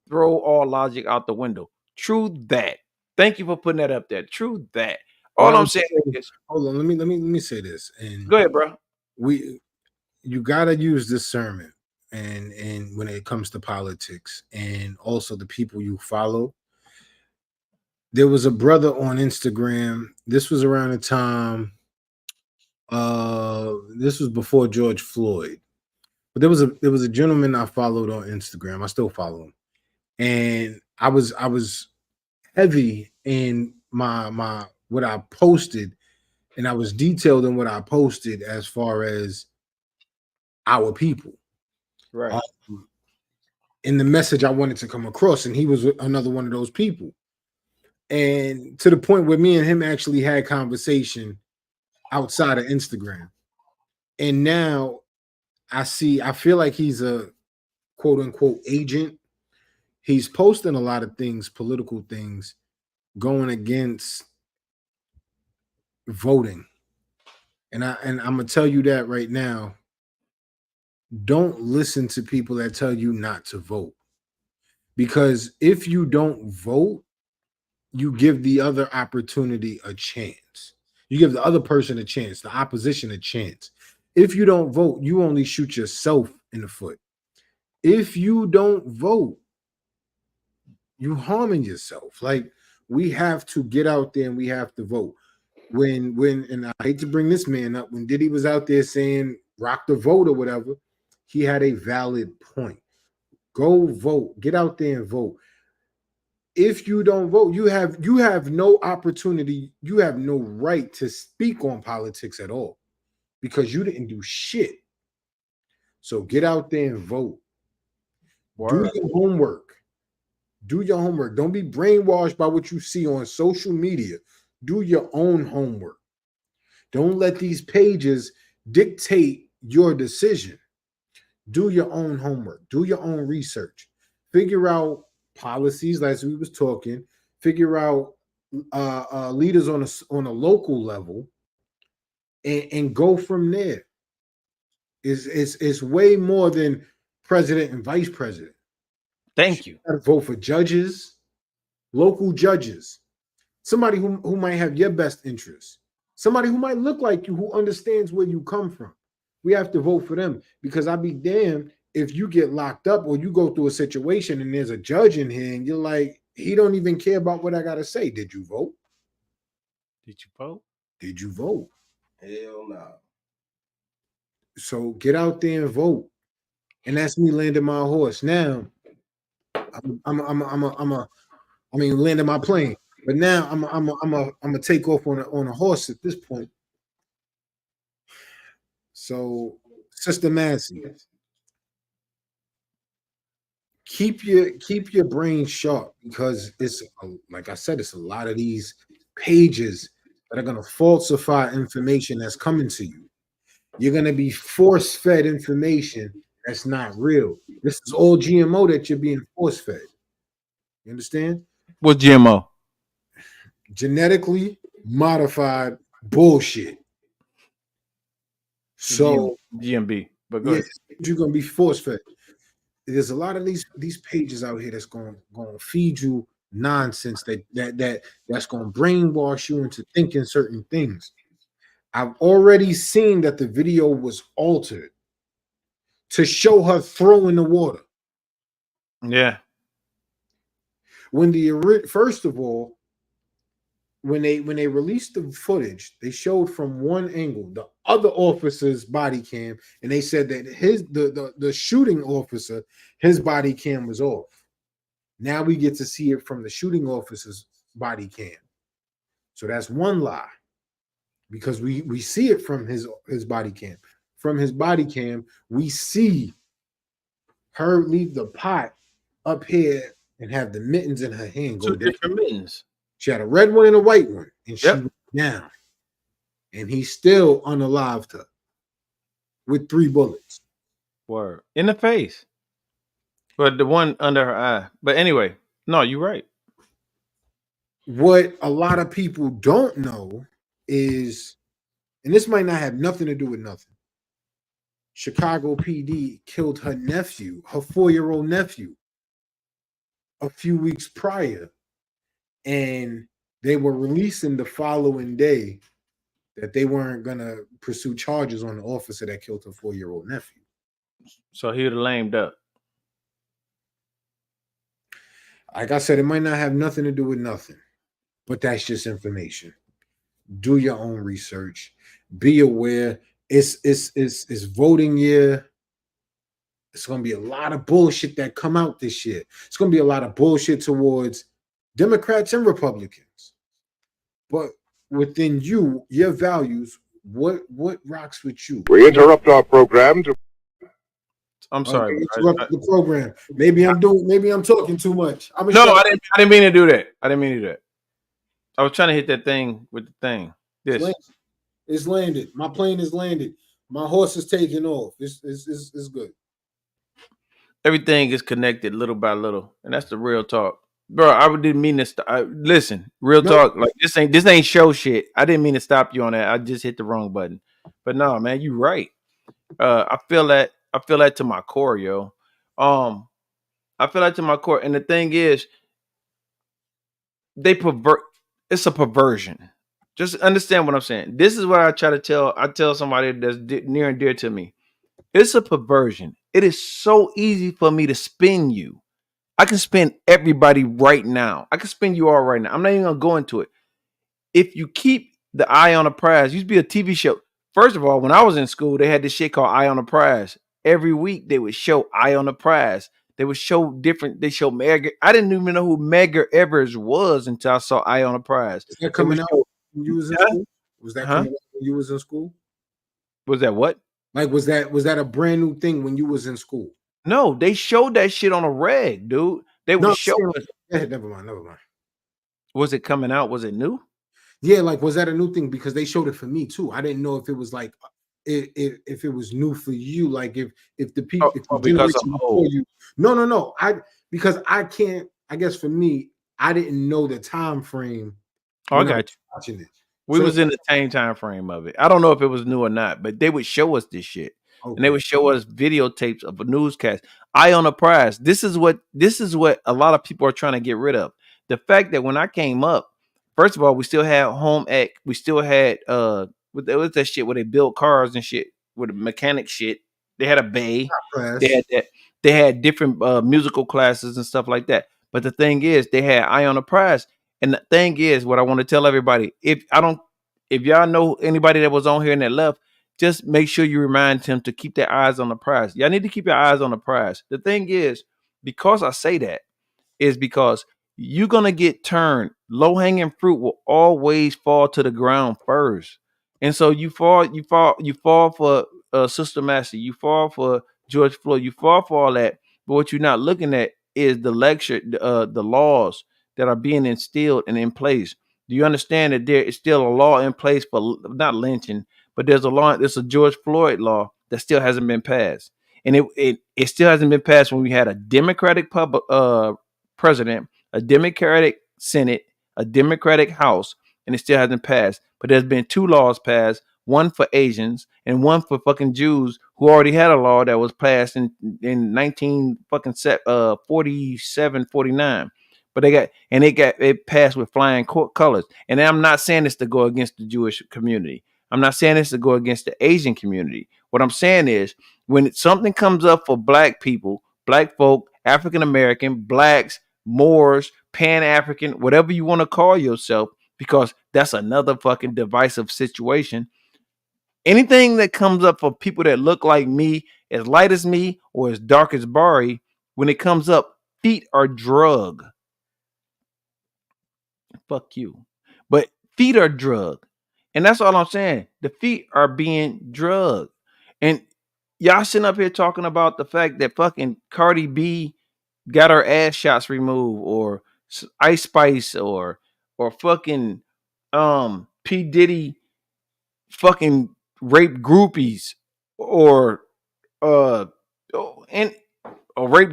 D: throw all logic out the window. True that. Thank you for putting that up there. True that. All I'm saying is,
E: hold on. Let me say this. And
D: go ahead, bro.
E: You gotta use discernment. and when it comes to politics and also the people you follow. There was a brother on Instagram. This was around the time this was before George Floyd. But there was a gentleman I followed on Instagram. I still follow him. And I was heavy in my what I posted, and I was detailed in what I posted as far as our people.
D: Right.
E: Um, in the message I wanted to come across, and he was another one of those people. And to the point where me and him actually had conversation outside of Instagram. And now I feel like he's a quote unquote agent. He's posting a lot of things, political things, going against voting. And I'm gonna tell you that right now. Don't listen to people that tell you not to vote. Because if you don't vote, you give the other opportunity a chance. You give the other person a chance, the opposition a chance. If you don't vote, you only shoot yourself in the foot. If you don't vote, you harming yourself. Like, we have to get out there and we have to vote. When and I hate to bring this man up, when Diddy was out there saying rock the vote or whatever, he had a valid point. Go vote. Get out there and vote. If you don't vote, you have no opportunity, you have no right to speak on politics at all because you didn't do shit. So get out there and vote.
D: Word.
E: Do your homework. Do your homework. Don't be brainwashed by what you see on social media. Do your own homework. Don't let these pages dictate your decision. Do your own homework. Do your own research. Figure out policies, as we was talking. Figure out leaders on a local level, and go from there. It's way more than president and vice president.
D: Thank you.
E: Got to vote for judges, local judges, somebody who might have your best interests, somebody who might look like you, who understands where you come from. We have to vote for them because I'd be damned if you get locked up or you go through a situation and there's a judge in here and you're like, he don't even care about what I got to say. Did you vote?
D: Did you vote?
E: Did you vote?
G: Hell no.
E: So get out there and vote. And that's me landing my horse. Now, landing my plane. But now I'm a take off on a horse at this point. So, Sister Massey, keep your brain sharp because like I said, it's a lot of these pages that are gonna falsify information that's coming to you. You're gonna be force fed information that's not real. This is all GMO that you're being force fed. You understand?
D: What's GMO?
E: Genetically modified bullshit. So
D: GMB. But go
E: yeah,
D: ahead.
E: you're gonna be force fed. There's a lot of these pages out here that's going to feed you nonsense that's going to brainwash you into thinking certain things. I've already seen that the video was altered to show her throwing the water.
D: Yeah.
E: First of all, when they released the footage, they showed from one angle the other officer's body cam, and they said that the shooting officer, his body cam was off. Now we get to see it from the shooting officer's body cam. So that's one lie, because we see it from his body cam. From his body cam, we see her leave the pot up here and have the mittens in her hand go
D: Two
E: down.
D: different mittens.
E: She had a red one and a white one, and she
D: Yep.
E: went down. And he still unalived her with 3 bullets.
D: Word. In the face. But the one under her eye. But anyway, no, you're right.
E: What a lot of people don't know is, and this might not have nothing to do with nothing, Chicago PD killed her nephew, her 4-year-old nephew, a few weeks prior. And they were releasing the following day that they weren't going to pursue charges on the officer that killed her 4-year-old nephew.
D: So he'd have lamed up.
E: Like I said, it might not have nothing to do with nothing, but that's just information. Do your own research. Be aware. It's voting year. It's gonna be a lot of bullshit that come out this year. It's gonna be a lot of bullshit towards Democrats and Republicans. But within you, your values, what rocks with you?
A: We interrupt our program to
D: I'm sorry.
E: Interrupt the program. Maybe I'm talking too much.
D: No, I didn't mean to do that. I didn't mean to do that. I was trying to hit that thing with the thing. This.
E: It's landed. My plane is landed. My horse is taking off. It's good.
D: Everything is connected little by little, and that's the real talk, bro. I didn't mean to. Listen, real talk. Like this ain't show shit. I didn't mean to stop you on that. I just hit the wrong button. But no, man, you right. I feel that. I feel that to my core, yo. I feel that to my core, and the thing is, they pervert. It's a perversion. Just understand what I'm saying. This is what I try to tell. I tell somebody that's near and dear to me. It's a perversion. It is so easy for me to spin you. I can spin everybody right now. I can spin you all right now. I'm not even gonna go into it. If you keep the eye on the prize, used to be a TV show. First of all, when I was in school, they had this shit called Eye on the Prize. Every week they would show Eye on the Prize. They would show different. They show Medgar. I didn't even know who Medgar Evers was until I saw Eye on the Prize.
E: Is that coming out when you was in school? Was that coming out when you was in school?
D: Was that what?
E: Like was that a brand new thing when you was in school?
D: No, they showed that shit on a reg, dude. They would show it.
E: Never mind.
D: Was it coming out? Was it new?
E: Yeah, like was that a new thing? Because they showed it for me too. I didn't know if it was like if it was new for you, like if the people if the generation before you. No. Because I can't. I guess for me, I didn't know the time frame.
D: Oh, I got you.
E: Watching it.
D: We was in the same time frame of it. I don't know if it was new or not, but they would show us this shit. Okay. And they would show us videotapes of a newscast. Eye on the Prize. This is what a lot of people are trying to get rid of. The fact that when I came up, first of all, we still had home ec. We still had what's that shit where they build cars and shit with the mechanic shit. They had a bay. They had that. They had different musical classes and stuff like that. But the thing is, they had Eye on the Prize. And the thing is, what I want to tell everybody, if y'all know anybody that was on here and that left, just make sure you remind him to keep their eyes on the prize. Y'all need to keep your eyes on the prize. The thing is, because I say that, is because you're gonna get turned. Low-hanging fruit will always fall to the ground first. And so you fall for Sister Massey, you fall for George Floyd, you fall for all that. But what you're not looking at is the laws that are being instilled and in place. Do you understand that there is still a law in place for not lynching, but there's a George Floyd law that still hasn't been passed, and it still hasn't been passed when we had a Democratic president, a Democratic Senate, a Democratic House, and it still hasn't passed. But there's been two laws passed, one for Asians and one for fucking Jews who already had a law that was passed in 47, 49. But it passed with flying colors. And I'm not saying this to go against the Jewish community. I'm not saying this to go against the Asian community. What I'm saying is when something comes up for black people, black folk, African American, blacks, Moors, Pan-African, whatever you want to call yourself, because that's another fucking divisive situation. Anything that comes up for people that look like me, as light as me, or as dark as Bari, when it comes up, feet are drug. Fuck you. But feet are drug. And that's all I'm saying. The feet are being drugged. And y'all sitting up here talking about the fact that fucking Cardi B got her ass shots removed, or Ice Spice, or fucking P. Diddy fucking rape groupies, or rape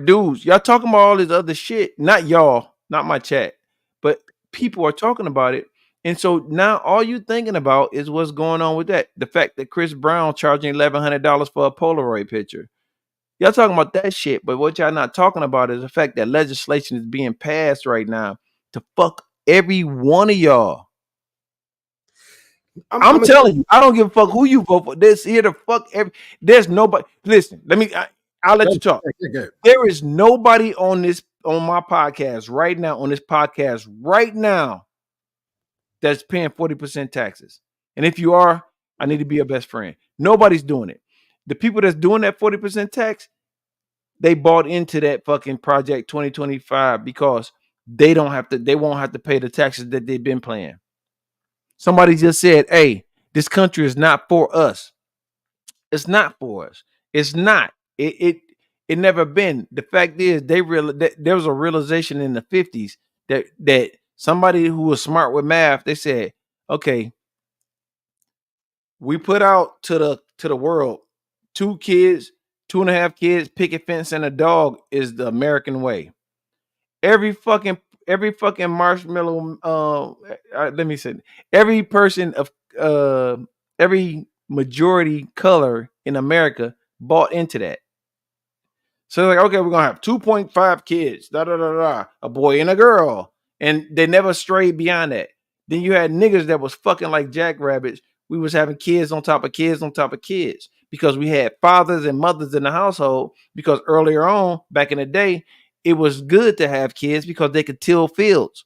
D: dudes. Y'all talking about all this other shit. Not y'all, not my chat, but people are talking about it. And so now all you thinking about is what's going on with that. The fact that Chris Brown charging $1,100 for a Polaroid picture. Y'all talking about that shit, but what y'all not talking about is the fact that legislation is being passed right now to fuck every one of y'all. I'm telling you, I don't give a fuck who you vote for. This here to fuck every. There's nobody. Listen, let me. I'll let you talk.
E: Okay.
D: There is nobody on my podcast right now, that's paying 40% taxes. And if you are, I need to be your best friend. Nobody's doing it. The people that's doing that 40% tax, they bought into that fucking Project 2025 because they won't have to pay the taxes that they've been paying. Somebody just said, hey, this country is not for us. It's not for us. It's not. It never been. The fact is, there was a realization in the 50s that somebody who was smart with math, they said, okay, we put out to the world 2 kids, 2.5 kids, picket fence, and a dog is the American way. Every fucking marshmallow. Let me say, every person of every majority color in America bought into that. So like, okay, we're gonna have 2.5 kids, a boy and a girl, and they never strayed beyond that. Then you had niggas that was fucking like jackrabbits. We was having kids on top of kids on top of kids because we had fathers and mothers in the household. Because earlier on, back in the day, it was good to have kids because they could till fields.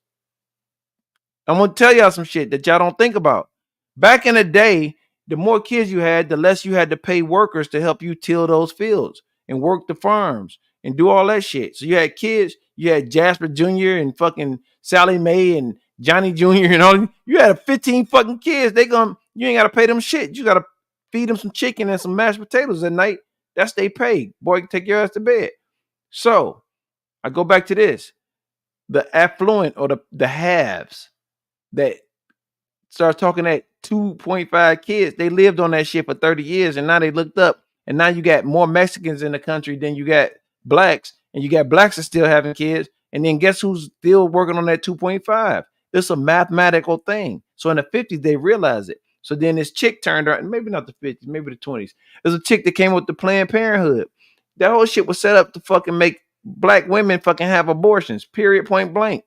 D: I'm gonna tell y'all some shit that y'all don't think about. Back in the day, the more kids you had, the less you had to pay workers to help you till those fields and work the farms and do all that shit. So you had kids, you had Jasper Jr. and fucking Sally Mae and Johnny Jr. and all. You had 15 fucking kids. You ain't gotta pay them shit. You gotta feed them some chicken and some mashed potatoes at night. That's they pay. Boy, take your ass to bed. So I go back to this. The affluent or the haves that starts talking at 2.5 kids, they lived on that shit for 30 years and now they looked up and now you got more Mexicans in the country than you got blacks, and you got blacks that still having kids, and then guess who's still working on that 2.5? It's a mathematical thing. So in the 50s they realized it. So then this chick turned around, maybe not the 50s, maybe the 20s. There's a chick that came with the Planned Parenthood. That whole shit was set up to fucking make black women fucking have abortions, period, point blank.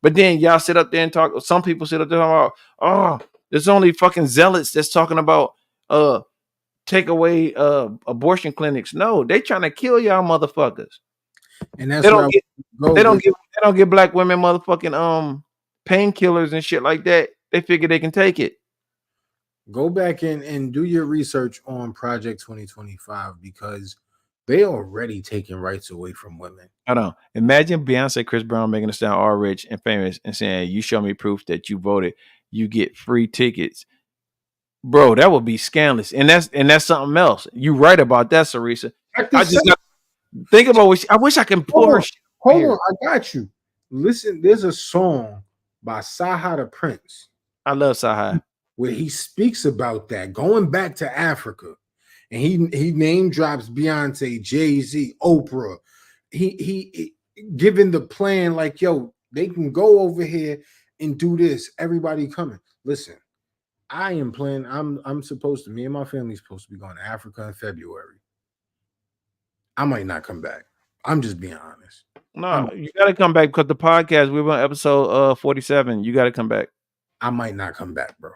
D: But then y'all sit up there and talk. Some people sit up there talking about, oh, there's only fucking zealots that's talking about take away abortion clinics. No, they trying to kill y'all motherfuckers.
E: And that's
D: They
E: where
D: they don't give black women motherfucking painkillers and shit like that. They figure they can take it.
E: go back and do your research on Project 2025 because they already taking rights away from women.
D: Hold on. Imagine Beyonce, Chris Brown making us sound all rich and famous and saying, you show me proof that you voted, you get free tickets. Bro, that would be scandalous. And that's something else. You right about that, Sarisa. I just got think about what I wish I can pull her shit.
E: Hold on, I got you. Listen, there's a song by Saha the Prince.
D: I love Saha.
E: Where he speaks about that, going back to Africa. And he name drops Beyonce, Jay-Z, Oprah. He giving the plan like, yo, they can go over here and do this. Everybody coming. Listen, I am planning. I'm supposed to. Me and my family supposed to be going to Africa in February. I might not come back. I'm just being honest.
D: No, you got to come back because the podcast we were on episode 47. You got to come back.
E: I might not come back, bro.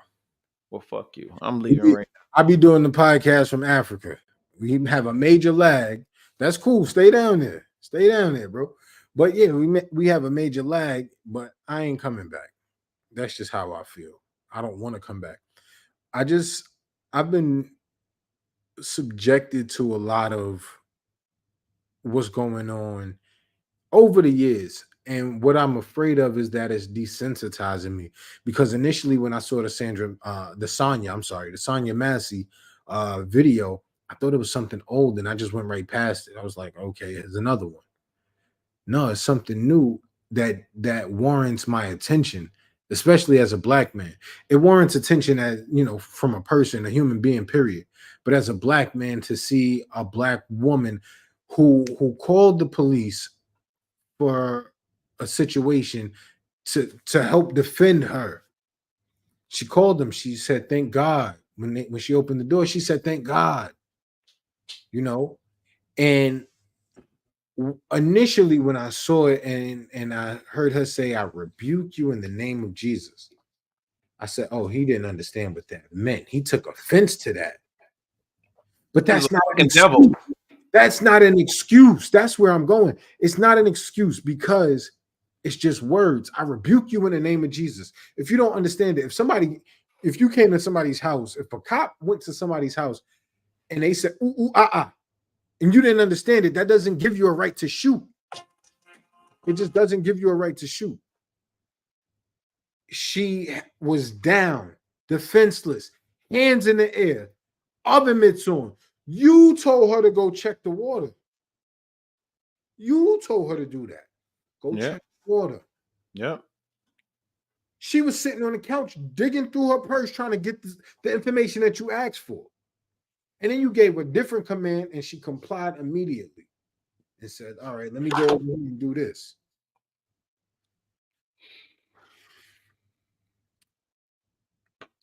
D: Well, fuck you. I'm leaving right now.
E: I'll be doing the podcast from Africa. We have a major lag. That's cool. Stay down there. Stay down there, bro. But yeah, we have a major lag, but I ain't coming back. That's just how I feel. I don't want to come back. I've been subjected to a lot of what's going on over the years. And what I'm afraid of is that it's desensitizing me, because initially when I saw the Sonya Massey video, I thought it was something old and I just went right past it. I was like, okay, here's another one. No, it's something new that warrants my attention, especially as a black man. It warrants attention as, from a person, a human being, period. But as a black man, to see a black woman who called the police for a situation to help defend her. She called them. She said, thank God. When she opened the door, she said, thank God. And initially when I saw it and I heard her say, I rebuke you in the name of Jesus, I said, oh, he didn't understand what that meant. He took offense to that. But that's not
D: a devil.
E: That's not an excuse. That's where I'm going. It's not an excuse because it's just words. I rebuke you in the name of Jesus. If you don't understand it, if you came to somebody's house, if a cop went to somebody's house and they said, ooh, ooh, and you didn't understand it, that doesn't give you a right to shoot. It just doesn't give you a right to shoot. She was down, defenseless, hands in the air, oven mitts on. You told her to go check the water. You told her to do that. Go check the water.
D: Yeah.
E: She was sitting on the couch, digging through her purse, trying to get the information that you asked for. And then you gave a different command, and she complied immediately and said, all right, let me go over here and do this.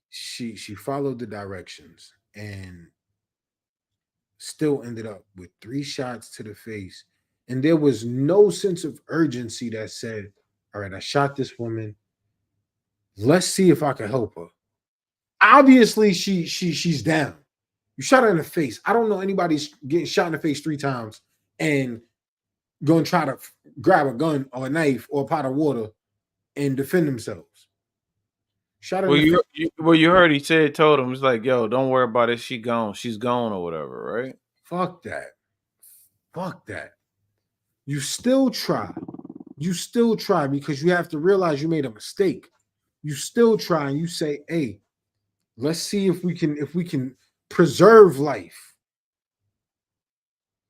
E: She followed the directions and still ended up with 3 shots to the face. And there was no sense of urgency that said, all right, I shot this woman. Let's see if I can help her. Obviously, she's down. You shot her in the face. I don't know anybody's getting shot in the face 3 times and going to try to grab a gun or a knife or a pot of water and defend themselves. Shot her
D: you heard he told him, it's like, yo, don't worry about it. She's gone or whatever, right?
E: Fuck that. Fuck that. You still try. You still try because you have to realize you made a mistake. You still try and you say, hey, let's see if we can preserve life.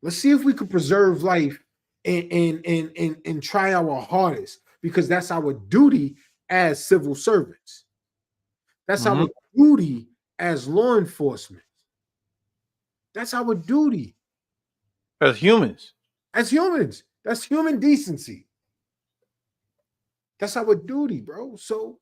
E: Let's see if we can preserve life and try our hardest because that's our duty as civil servants. That's our duty as law enforcement. That's our duty.
D: As humans.
E: As humans. That's human decency. That's our duty, bro. So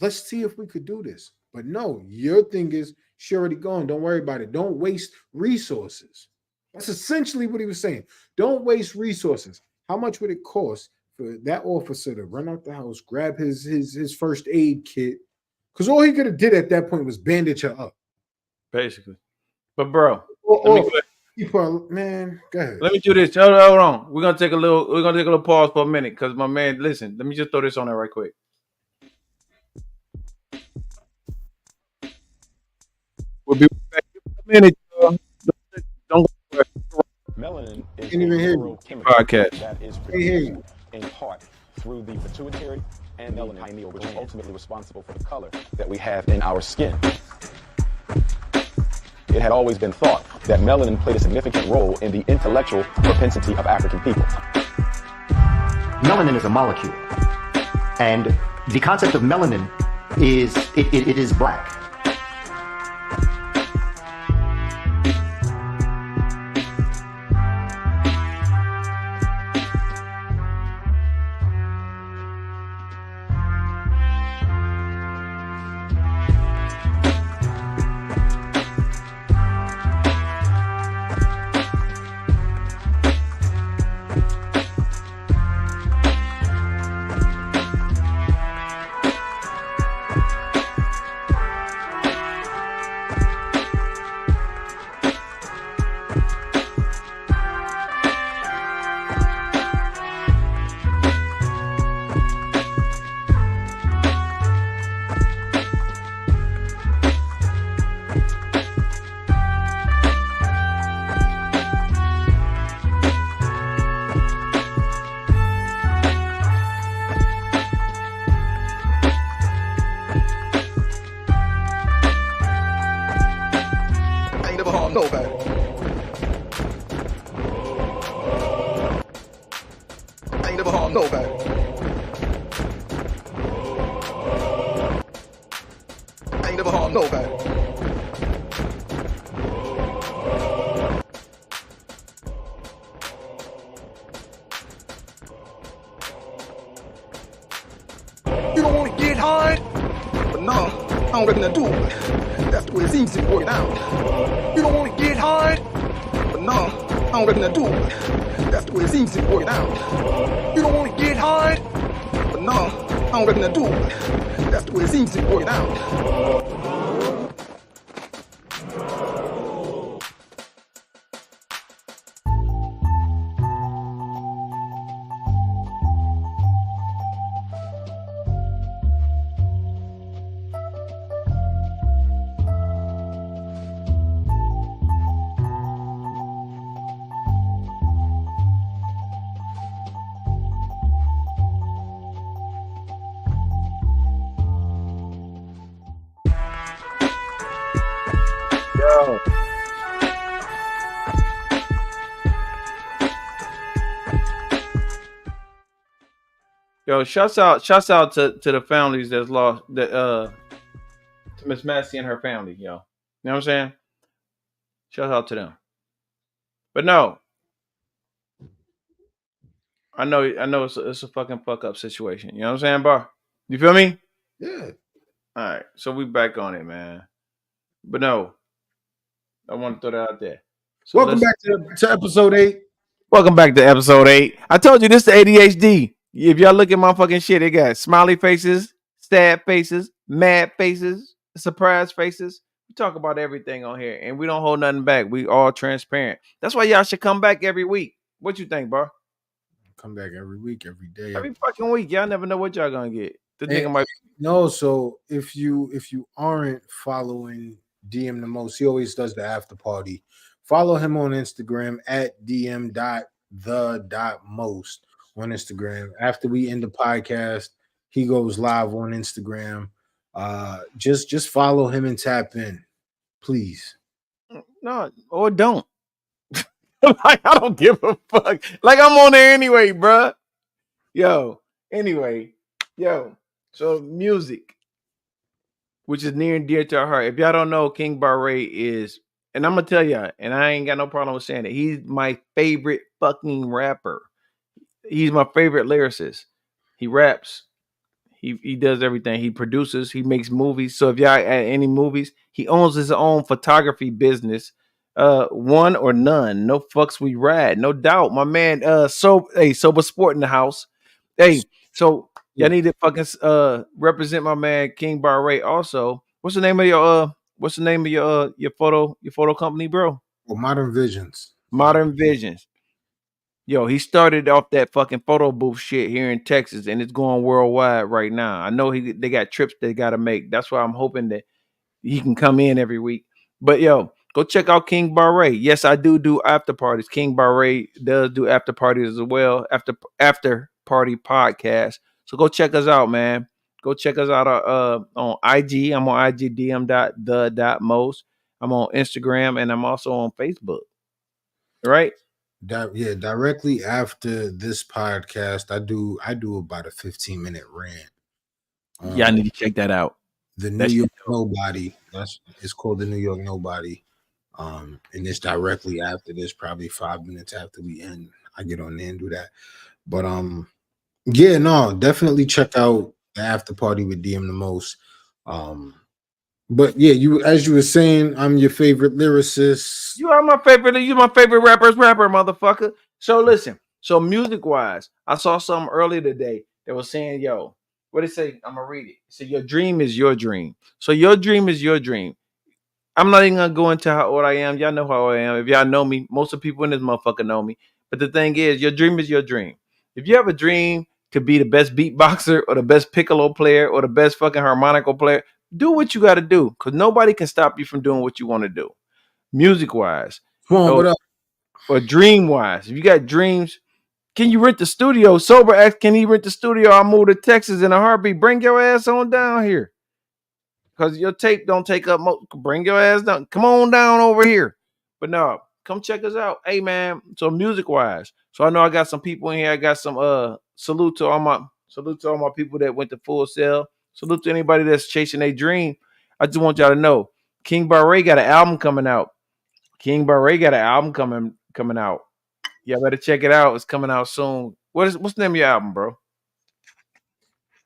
E: let's see if we could do this. But no, your thing is she already gone. Don't worry about it. Don't waste resources. That's essentially what he was saying. Don't waste resources. How much would it cost for that officer to run out the house, grab his first aid kit? Because all he could have did at that point was bandage her up.
D: Basically. But bro,
E: man, go ahead.
D: Let me do this. Hold on. We're gonna take a little pause for a minute because my man, listen, let me just throw this on there right quick. We'll be back in a minute. Don't go
G: Melanin is
E: Can't even hear you.
D: Podcast.
G: that is
E: Can't hear you.
G: in part through the pituitary and melanin pineal, which is ultimately responsible for the color that we have in our skin. It had always been thought that melanin played a significant role in the intellectual propensity of African people.
H: Melanin is a molecule, and the concept of melanin is it is black.
B: Nobody. I ain't never harmed nobody. I ain't never harmed nobody. You don't want to get hard? But no, I don't reckon I do. That's the way it seems to be working out. You don't want to get hard? But no, I don't reckon I do. That's the way it seems to be working out. You don't want to get hard? But no, I don't reckon I do. That's the way it seems to be working out.
D: Yo. Yo, shouts out to the families that's lost that to Miss Massey and her family, yo. You know what I'm saying? Shout out to them. But no, I know it's a fucking fuck up situation. You know what I'm saying, Bar? You feel me?
E: Yeah.
D: All right, so we back on it, man. But no, I want to throw that out there. So
E: Welcome back to episode 8.
D: welcome back to episode 8. I told you this is the ADHD. If y'all look at my fucking shit, it got smiley faces, sad faces, mad faces, surprise faces. We talk about everything on here, and we don't hold nothing back. We all transparent. That's why y'all should come back every week. What you think, bro?
E: Come back every week, every day.
D: Every fucking week. Y'all never know what y'all gonna get. The nigga might.
E: No, so if you aren't following DM the most, he always does the after party. Follow him on Instagram at dm.the.most on Instagram. After we end the podcast, he goes live on Instagram. Just follow him and tap in, please.
D: No, or don't. Like, I don't give a fuck. Like, I'm on there anyway, bruh. Yo, anyway, yo. So music, which is near and dear to our heart. If y'all don't know, King Barre is, and I'm gonna tell y'all, and I ain't got no problem with saying it. He's my favorite fucking rapper. He's my favorite lyricist. He raps. He does everything. He produces. He makes movies. So if y'all at any movies, he owns his own photography business. One or none. No fucks we ride. No doubt. My man. Sober Sport in the house. Hey, so y'all need to fucking represent my man King Barre. Also, what's the name of your your photo company, bro?
E: Well, Modern Visions.
D: Modern Visions. Yo, he started off that fucking photo booth shit here in Texas, and it's going worldwide right now. I know they got trips they got to make. That's why I'm hoping that he can come in every week. But yo, go check out King Barre. Yes, I do after parties. King Barre does do after parties as well. After party podcast. So go check us out, man. Go check us out on IG. I'm on igdm.the.most. I'm on Instagram, and I'm also on Facebook. Right?
E: Directly after this podcast, I do about a 15-minute rant.
D: Yeah, I need to check that out.
E: The New York Nobody. It's called the New York Nobody. And it's directly after this, probably 5 minutes after we end. I get on there and do that. But yeah, no, definitely check out the after party with DM the most. But yeah, as you were saying, I'm your favorite lyricist.
D: You are my favorite. You my favorite rapper, motherfucker. So listen. So music wise, I saw something earlier today that was saying, "Yo, what did it say?" I'm gonna read it. It said, "Your dream is your dream." So your dream is your dream. I'm not even gonna go into how old I am. Y'all know how old I am. If y'all know me, most of the people in this motherfucker know me. But the thing is, your dream is your dream. If you have a dream to be the best beatboxer or the best piccolo player or the best fucking harmonica player, do what you got to do, because nobody can stop you from doing what you want to do, music wise.
E: What up?
D: Or dream wise. If you got dreams, can you rent the studio? Sober X, can he rent the studio? I'll move to Texas in a heartbeat. Bring your ass on down here, because your tape don't take up most. Bring your ass down. Come on down over here. But no, come check us out. Hey man, so music wise. So I know I got some people in here. I got some salute to all my people that went to Full Sail. Salute to anybody that's chasing a dream. I just want y'all to know, King Barre got an album coming out. Coming out. Y'all better check it out. It's coming out soon. What's the name of your album, bro?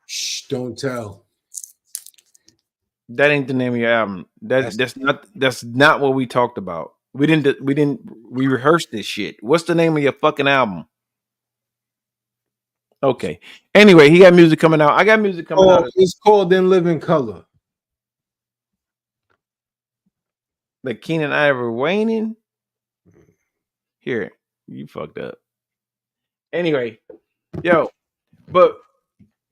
E: Shh, don't tell.
D: That ain't the name of your album. That's not what we talked about. We rehearsed this shit. What's the name of your fucking album? Okay. Anyway, he got music coming out. I got music coming out.
E: It's called In Living Color.
D: Like Keenan Ivory waning. Here, you fucked up. Anyway, yo, but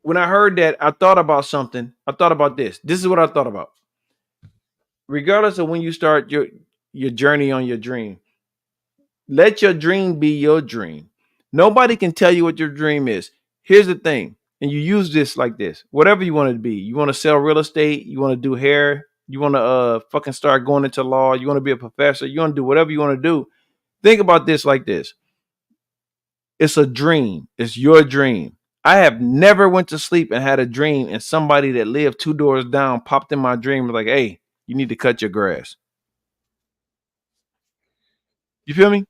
D: when I heard that, I thought about something. I thought about this. This is what I thought about. Regardless of when you start your journey on your dream, let your dream be your dream. Nobody can tell you what your dream is. Here's the thing, and you use this like this. Whatever you want to be. You want to sell real estate, you want to do hair, You want to fucking start going into law. You want to be a professor. You want to do whatever you want to do. Think about this like this. It's a dream. It's your dream. I have never went to sleep and had a dream and somebody that lived 2 doors down popped in my dream and was like, hey, you need to cut your grass. You feel me?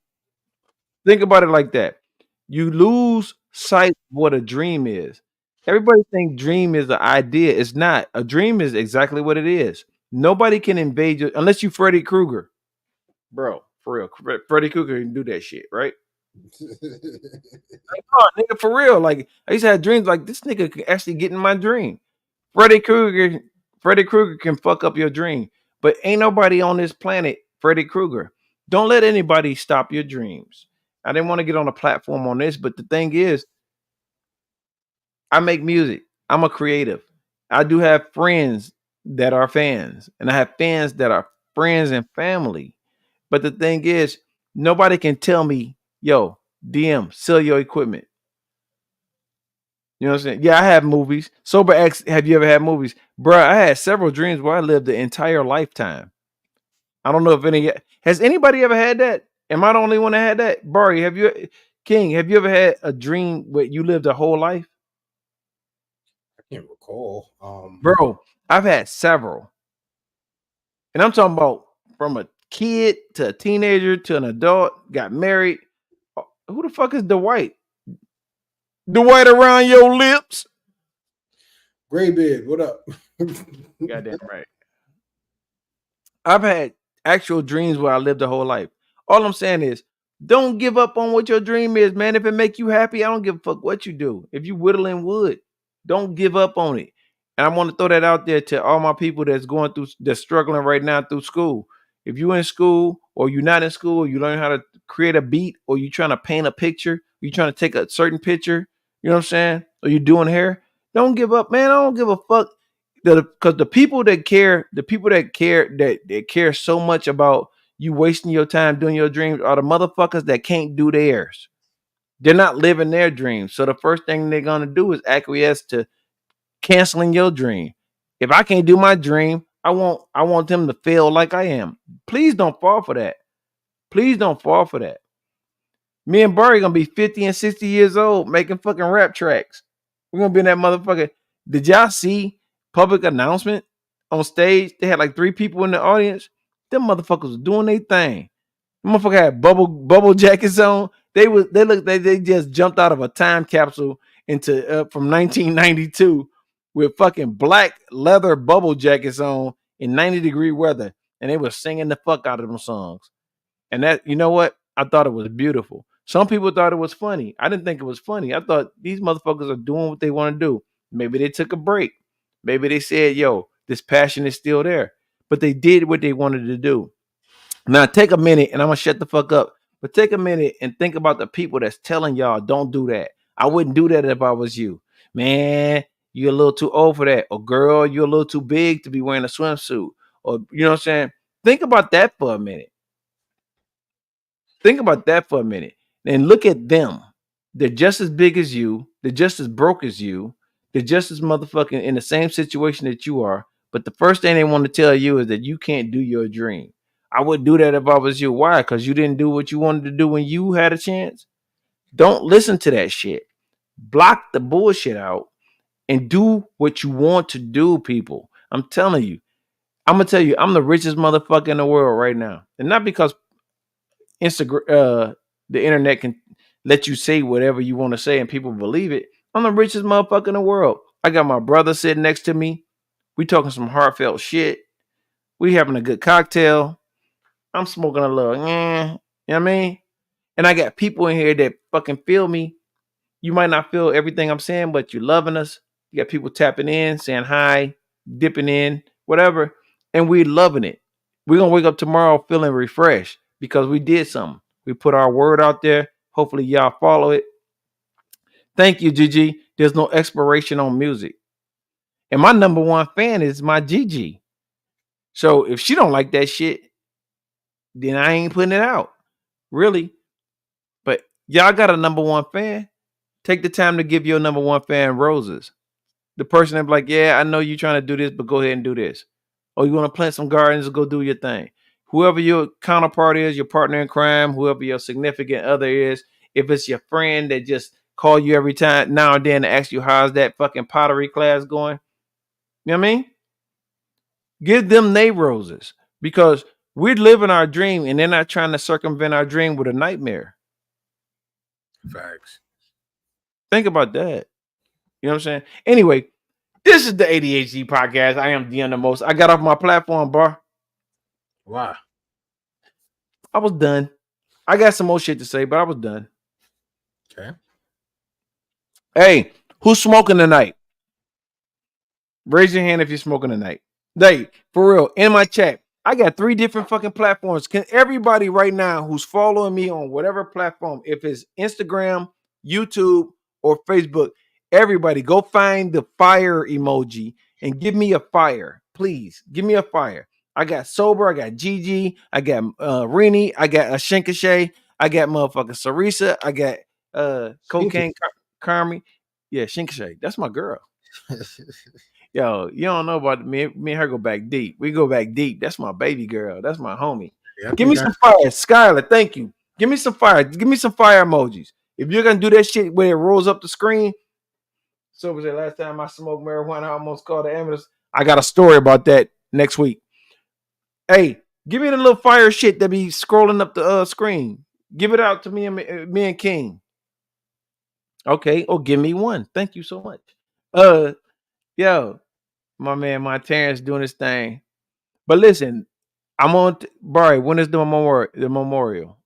D: Think about it like that. You lose sight of what a dream is. Everybody think dream is an idea. It's not. A dream is exactly what it is. Nobody can invade you unless you Freddy Krueger. Bro, for real. Freddy Krueger can do that shit, right? Oh, nigga, for real. Like I used to have dreams like this nigga can actually get in my dream. Freddy Krueger, Freddy Krueger can fuck up your dream, but ain't nobody on this planet Freddy Krueger. Don't let anybody stop your dreams. I didn't want to get on a platform on this, but the thing is, I make music. I'm a creative. I do have friends that are fans, and I have fans that are friends and family. But the thing is, nobody can tell me, yo, DM, sell your equipment. You know what I'm saying? Yeah, I have movies. Sober X, have you ever had movies? Bruh, I had several dreams where I lived the entire lifetime. I don't know if any has anybody ever had that? Am I the only one that had that? Barry, King, have you ever had a dream where you lived a whole life?
E: I can't recall.
D: Bro, I've had several. And I'm talking about from a kid to a teenager to an adult, got married. Who the fuck is Dwight? Dwight around your lips?
E: Graybeard, what up?
D: Goddamn right. I've had actual dreams where I lived a whole life. All I'm saying is, don't give up on what your dream is, man. If it make you happy, I don't give a fuck what you do. If you whittling wood, don't give up on it. And I want to throw that out there to all my people that's struggling right now through school. If you're in school or you're not in school, you learn how to create a beat, or you're trying to paint a picture, you're trying to take a certain picture, you know what I'm saying? Or you're doing hair, don't give up, man. I don't give a fuck because the people that care, that care so much about you wasting your time doing your dreams are the motherfuckers that can't do theirs. They're not living their dreams. So the first thing they're gonna do is acquiesce to canceling your dream. If I can't do my dream, I want them to fail like I am. Please don't fall for that. Please don't fall for that. Me and Barry gonna be 50 and 60 years old making fucking rap tracks. We're gonna be in that motherfucker. Did y'all see public announcement on stage? They had like 3 people in the audience. Them motherfuckers was doing their thing. The motherfucker had bubble jackets on. They just jumped out of a time capsule into from 1992 with fucking black leather bubble jackets on in 90-degree weather, and they were singing the fuck out of them songs. And that, you know what? I thought it was beautiful. Some people thought it was funny. I didn't think it was funny. I thought these motherfuckers are doing what they want to do. Maybe they took a break. Maybe they said, yo, this passion is still there. But they did what they wanted to do. Now take a minute and I'm gonna shut the fuck up. But take a minute and think about the people that's telling y'all don't do that. I wouldn't do that if I was you. Man, you're a little too old for that. Or girl, you're a little too big to be wearing a swimsuit. Or you know what I'm saying? Think about that for a minute. Think about that for a minute. And look at them. They're just as big as you. They're just as broke as you. They're just as motherfucking in the same situation that you are. But the first thing they want to tell you is that you can't do your dream. I would do that if I was you. Why? Because you didn't do what you wanted to do when you had a chance. Don't listen to that shit. Block the bullshit out and do what you want to do, people. I'm telling you. I'm going to tell you, I'm the richest motherfucker in the world right now. And not because Instagram, the internet can let you say whatever you want to say and people believe it. I'm the richest motherfucker in the world. I got my brother sitting next to me. We talking some heartfelt shit. We having a good cocktail. I'm smoking a little, you know what I mean? And I got people in here that fucking feel me. You might not feel everything I'm saying, but you're loving us. You got people tapping in, saying hi, dipping in, whatever. And we're loving it. We're going to wake up tomorrow feeling refreshed because we did something. We put our word out there. Hopefully y'all follow it. Thank you, Gigi. There's no expiration on music. And my number one fan is my Gigi. So if she don't like that shit, then I ain't putting it out. Really. But y'all got a number one fan. Take the time to give your number one fan roses. The person that be like, yeah, I know you're trying to do this, but go ahead and do this. or you want to plant some gardens, go do your thing. Whoever your counterpart is, your partner in crime, whoever your significant other is, if it's your friend that just call you every time now and then to ask you how's that fucking pottery class going, you know what I mean? Give them they roses because we're living our dream and they're not trying to circumvent our dream with a nightmare.
E: Facts.
D: Think about that. You know what I'm saying? Anyway, this is the ADHD podcast. I am Dion the most. I got off my platform, bar.
E: Why?
D: I was done. I got some more shit to say, but I was done.
E: Okay.
D: Hey, who's smoking tonight? Raise your hand if you're smoking tonight. Hey, for real, in my chat, I got 3 different fucking platforms. Can everybody right now who's following me on whatever platform, if it's Instagram, YouTube, or Facebook, everybody go find the fire emoji and give me a fire. Please give me a fire. I got Sober, I got Gigi, I got Rini, I got Shinkashay, I got motherfucking Sarisa, I got Cocaine Carmi. Yeah, Shinkashay. That's my girl. Yo, you don't know about me. Me and her go back deep. We go back deep. That's my baby girl. That's my homie.
E: Yeah,
D: Give me some fire, Skylar. Thank you. Give me some fire. Give me some fire emojis. If you're gonna do that shit where it rolls up the screen. So was the last time I smoked marijuana, I almost called the ambulance. I got a story about that next week. Hey, give me the little fire shit that be scrolling up the screen. Give it out to me and King. Okay, or give me one. Thank you so much. Yo, my man, my Terrence doing his thing. But listen, I'm on Barry. When is the memorial?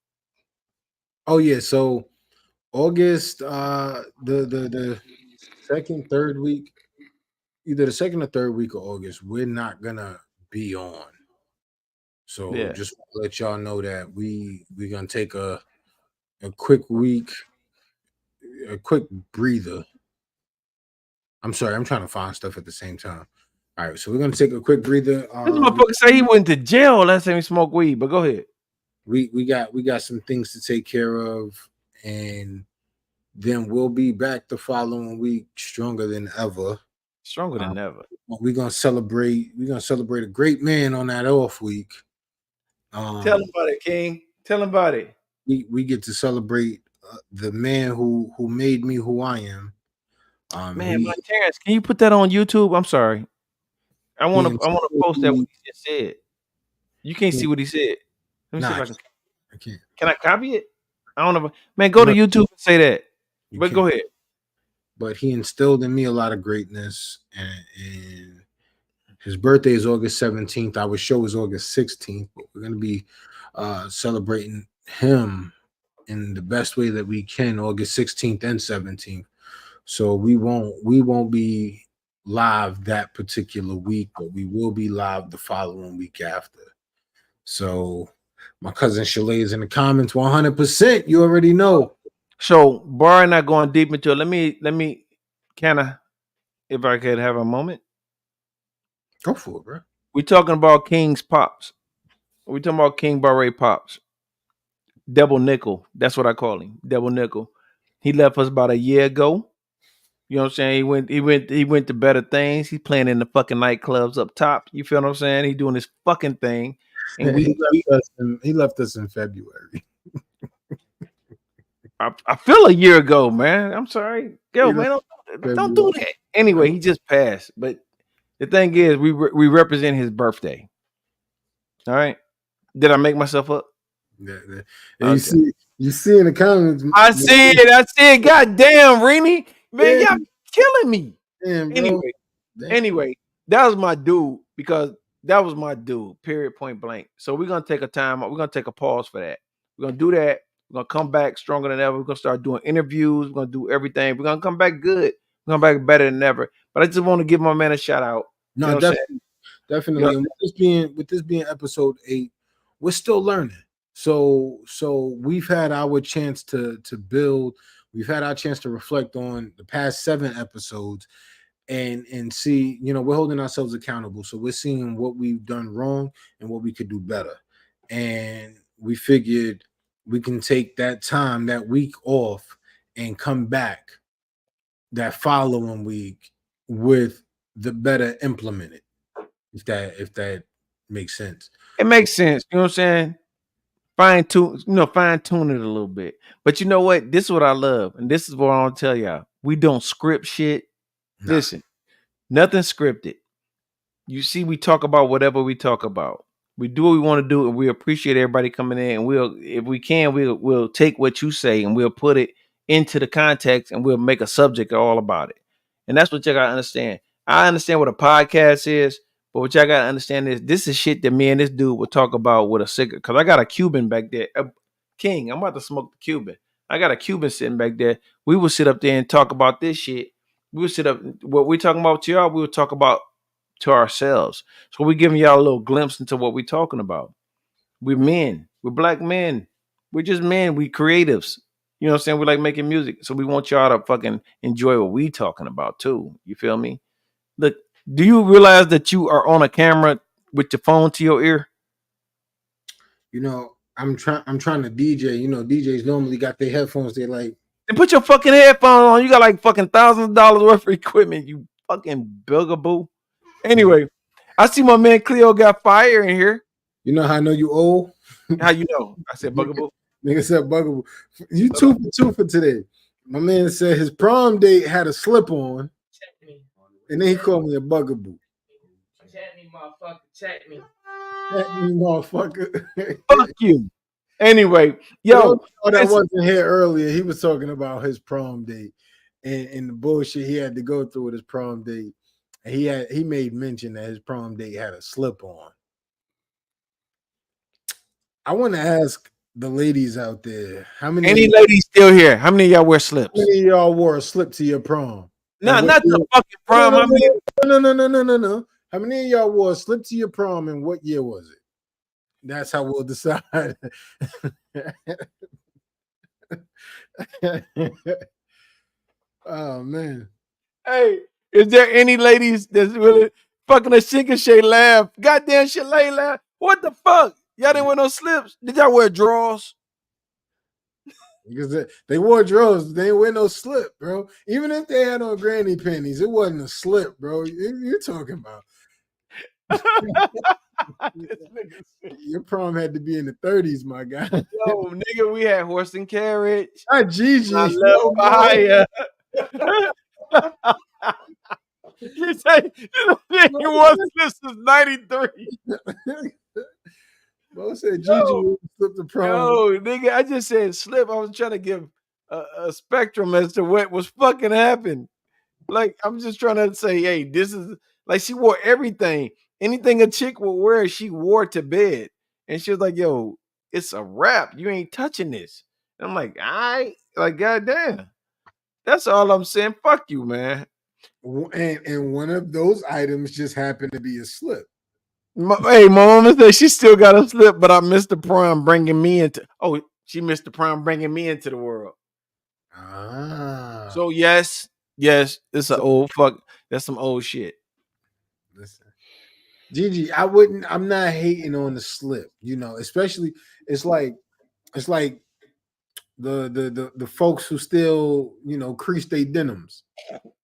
E: Oh yeah, so August, the second, third week, either the second or third week of August, we're not gonna be on. So
D: Yeah.
E: just to let y'all know that we're gonna take a quick week, a quick breather. I'm sorry, I'm trying to find stuff at the same time. All right, so we're gonna take a quick breather.
D: This motherfucker say he went to jail last time he smoked weed, but go ahead.
E: We got some things to take care of, and then we'll be back the following week stronger than ever.
D: Stronger than ever.
E: We're gonna celebrate a great man on that off week.
D: Tell him about it, King. Tell him about it.
E: We get to celebrate the man who made me who I am.
D: Man, my Terrence, can you put that on YouTube? I'm sorry. I want to post that what he just said. You can't see what he said. Let me see if I can.
E: I can't.
D: Can I copy it? I don't know. Man, go to YouTube and say that. But go ahead.
E: But he instilled in me a lot of greatness, and his birthday is August 17th. Our show is August 16th, but we're gonna be celebrating him in the best way that we can, August 16th and 17th. So we won't be live that particular week, but we will be live the following week after. So my cousin Chalet is in the comments 100%. You already know.
D: So Bar not going deep into it. Let me kind of, if I could have a moment.
E: Go for it, bro.
D: We talking about King's Pops. We talking about King Barre Pops. Double Nickel. That's what I call him. Double Nickel. He left us about a year ago. You know what I'm saying? He went to better things. He's playing in the fucking nightclubs up top. You feel what I'm saying? He doing his fucking thing. And
E: he left us in February.
D: I feel a year ago, man. I'm sorry. Yo, man, don't do that. Anyway, he just passed. But the thing is, we represent his birthday. All right. Did I make myself up?
E: Yeah. Okay. You see in the comments.
D: I see it. God damn, Rini. Man, y'all killing me.
E: Damn,
D: Anyway, that was my dude because that was my dude, period, point blank. So we're going to take a time. We're going to take a pause for that. We're going to do that. We're going to come back stronger than ever. We're going to start doing interviews. We're going to do everything. We're going to come back good. We're going to come back better than ever. But I just want to give my man a shout out.
E: No,
D: you know
E: definitely. You know, and with this being episode 8, we're still learning. So we've had our chance to build. We've had our chance to reflect on the past 7 episodes and see, you know, we're holding ourselves accountable. So we're seeing what we've done wrong and what we could do better. And we figured we can take that time, that week off, and come back that following week with the better implemented. If that makes sense.
D: It makes sense. You know what I'm saying? Fine tune it a little bit. But you know what? This is what I love, and this is what I want to tell y'all. We don't script shit.
E: Nah.
D: Listen, nothing scripted. You see, we talk about whatever we talk about. We do what we want to do, and we appreciate everybody coming in. And we'll, if we can, we'll take what you say and we'll put it into the context, and we'll make a subject all about it. And that's what y'all gotta understand. I understand what a podcast is, but what y'all gotta understand is this is shit that me and this dude will talk about with a cigarette. Cause I got a Cuban back there. King, I'm about to smoke the Cuban. I got a Cuban sitting back there. We will sit up there and talk about this shit. We will sit up. What we talking about to y'all, we will talk about to ourselves. So we're giving y'all a little glimpse into what we're talking about. We're men. We're black men. We're just men. We creatives. You know what I'm saying? We like making music. So we want y'all to fucking enjoy what we talking about too. You feel me? Look, do you realize that you are on a camera with your phone to your ear?
E: You know, I'm trying to DJ. You know, DJs normally got their headphones. They're like,
D: Then put your fucking headphones on. You got like fucking thousands of dollars worth of equipment. You fucking bugaboo. Anyway, I see my man Cleo got fire in here.
E: you know how I know you old?
D: How you know? I said bugaboo.
E: Nigga said bugaboo. You 2 for 2 for today. My man said his prom date had a slip on, and then he called me a bugaboo.
D: Chat me, motherfucker. Chat me.
E: Chat me, motherfucker.
D: Fuck you. Anyway, yo,
E: that wasn't here earlier. He was talking about his prom date and the bullshit he had to go through with his prom date. And he made mention that his prom date had a slip on. I want to ask the ladies out there, how many
D: ladies still here? How many of y'all wear slips?
E: How many of y'all wore a slip to your prom?
D: No, not the fucking prom.
E: No. How many of y'all wore a slip to your prom, and what year was it? That's how we'll decide. Oh man.
D: Hey, is there any ladies that's really fucking a Shinkashay laugh? Goddamn Chalet laugh. What the fuck? Y'all didn't wear no slips? Did y'all wear drawers?
E: Because they wore drawers, they didn't wear no slip, bro. Even if they had on granny panties, it wasn't a slip, bro. You're talking about. Your prom had to be in the 30s, my guy.
D: Yo, nigga, we had horse and carriage.
E: Not Gigi.
D: I love fire. You say you was this is 93.
E: Bo said Gigi slipped the prom.
D: Yo, nigga, I just said slip. I was trying to give a spectrum as to what was fucking happened. Like, I'm just trying to say, hey, this is like she wore everything. Anything a chick would wear, she wore to bed. And she was like, yo, it's a wrap. You ain't touching this. And I'm like, all right, like, goddamn. That's all I'm saying. Fuck you, man.
E: And one of those items just happened to be a slip.
D: My mama said she still got a slip, but I missed the prom bringing me into. Oh, she missed the prom bringing me into the world.
E: Ah.
D: So yes, it's an old fuck. That's some old shit.
E: Listen, Gigi, I'm not hating on the slip. You know, especially it's like the folks who still, you know, crease their denims.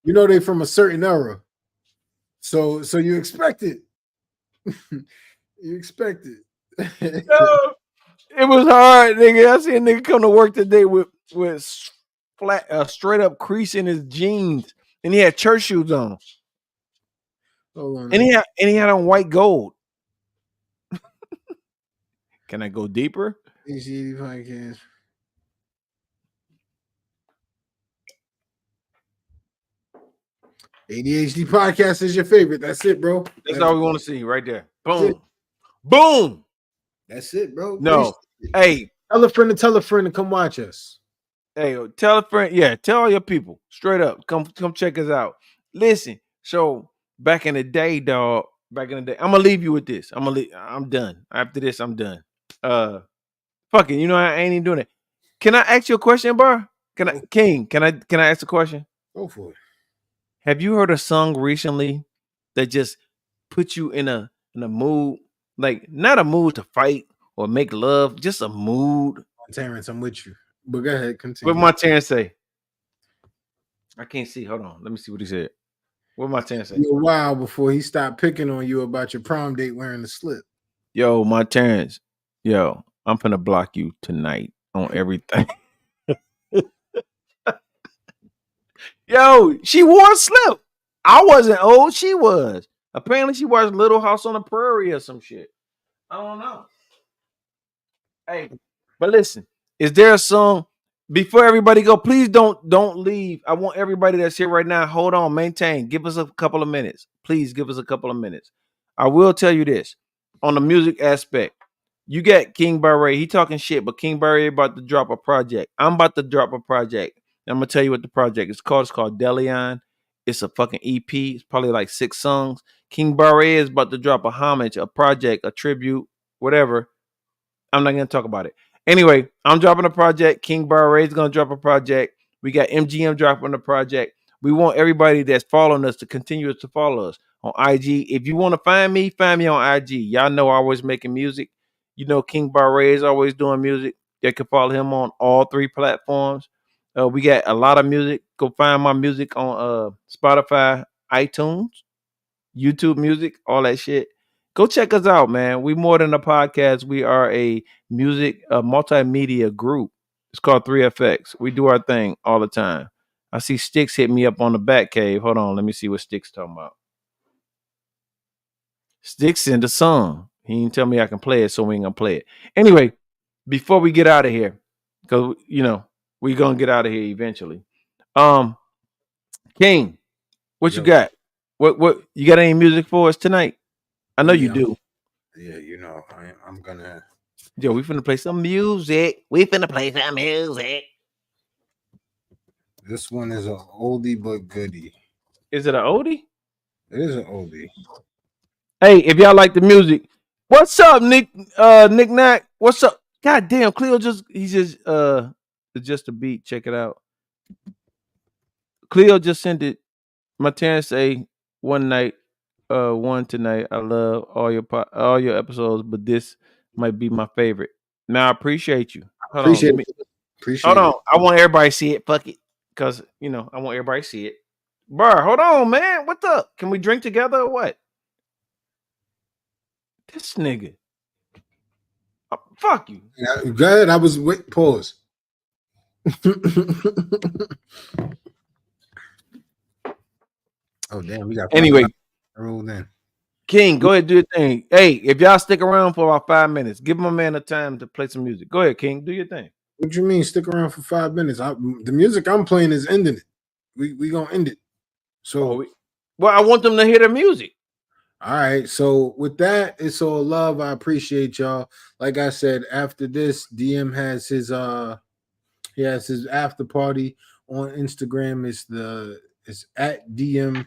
E: You know, they from a certain era. So you expect it. You expect it.
D: No, it was hard, nigga. I see a nigga come to work today with flat, straight up crease in his jeans, and he had church shoes on.
E: Hold on.
D: And he had on white gold. Can I go deeper?
E: ADHD podcast. ADHD podcast is your favorite. That's it, bro.
D: That's all we want to see right there. Boom. Boom.
E: That's it, bro.
D: No. Hey.
E: Tell a friend to come watch us.
D: Hey, tell a friend. Yeah, tell all your people. Straight up. Come check us out. Listen. So back in the day, dog. Back in the day. I'm gonna leave you with this. I'm done. After this, I'm done. Fucking, you know I ain't even doing it. Can I ask you a question, Bar? Can I ask a question?
E: Go for it.
D: Have you heard a song recently that just put you in a mood, like not a mood to fight or make love, just a mood?
E: Terrence, I'm with you. But go ahead, continue.
D: What my Terrence say? I can't see. Hold on. Let me see what he said. What my Terrence say?
E: A while before he stopped picking on you about your prom date wearing the slip.
D: Yo, my Terrence. Yo, I'm finna block you tonight on everything. Yo, she wore a slip. I wasn't old. She was. Apparently, she watched Little House on the Prairie or some shit. I don't know. Hey, but listen, is there a song before everybody go? Please don't leave. I want everybody that's here right now. Hold on, maintain. Give us a couple of minutes. Please give us a couple of minutes. I will tell you this on the music aspect. You got King Barre. He talking shit, but King Barre about to drop a project. I'm about to drop a project. And I'm gonna tell you what the project is called. It's called Delion. It's a fucking EP. It's probably like 6 songs. King Barre is about to drop a homage, a project, a tribute, whatever. I'm not gonna talk about it. Anyway, I'm dropping a project. King Barre is gonna drop a project. We got MGM dropping a project. We want everybody that's following us to continue to follow us on IG. If you want to find me on IG. Y'all know I'm always making music. You know, King Barre is always doing music. You can follow him on all 3 platforms. We got a lot of music. Go find my music on Spotify, iTunes, YouTube Music, all that shit. Go check us out, man. We more than a podcast. We are a music, a multimedia group. It's called 3FX. We do our thing all the time. I see Sticks hit me up on the back cave. Hold on, let me see what Sticks talking about. Sticks in the song. He didn't tell me I can play it, so we ain't gonna play it. Anyway, before we get out of here, because we're gonna get out of here eventually. King, what you got? What you got any music for us tonight? I know you do.
E: Yeah, I'm gonna.
D: Yo, we finna play some music. We finna play some music.
E: This one is an oldie but goodie.
D: Is it an oldie?
E: It is an oldie.
D: Hey, if y'all like the music, what's up, Nick? Nick Knack, what's up? God damn, Cleo just a beat. Check it out. Cleo just sent it. My Terrence say one night, one tonight. I love all your episodes, but this might be my favorite. Now I appreciate you.
E: Appreciate
D: Hold on.
E: it.
D: I want everybody to see it. Fuck it. Because, I want everybody to see it. Bar, hold on, man. What's up? Can we drink together or what? This nigga. Fuck you.
E: Go ahead. I was pause. Oh damn, we got
D: anyway.
E: Roll in.
D: King, go ahead, do your thing. Hey, if y'all stick around for about 5 minutes, give my man a time to play some music. Go ahead, King. Do your thing.
E: What you mean stick around for 5 minutes? The music I'm playing is ending it. We gonna end it. So
D: well, I want them to hear the music.
E: All right. So with that, it's all love. I appreciate y'all. Like I said, after this, DM has his after party on Instagram. It's at DM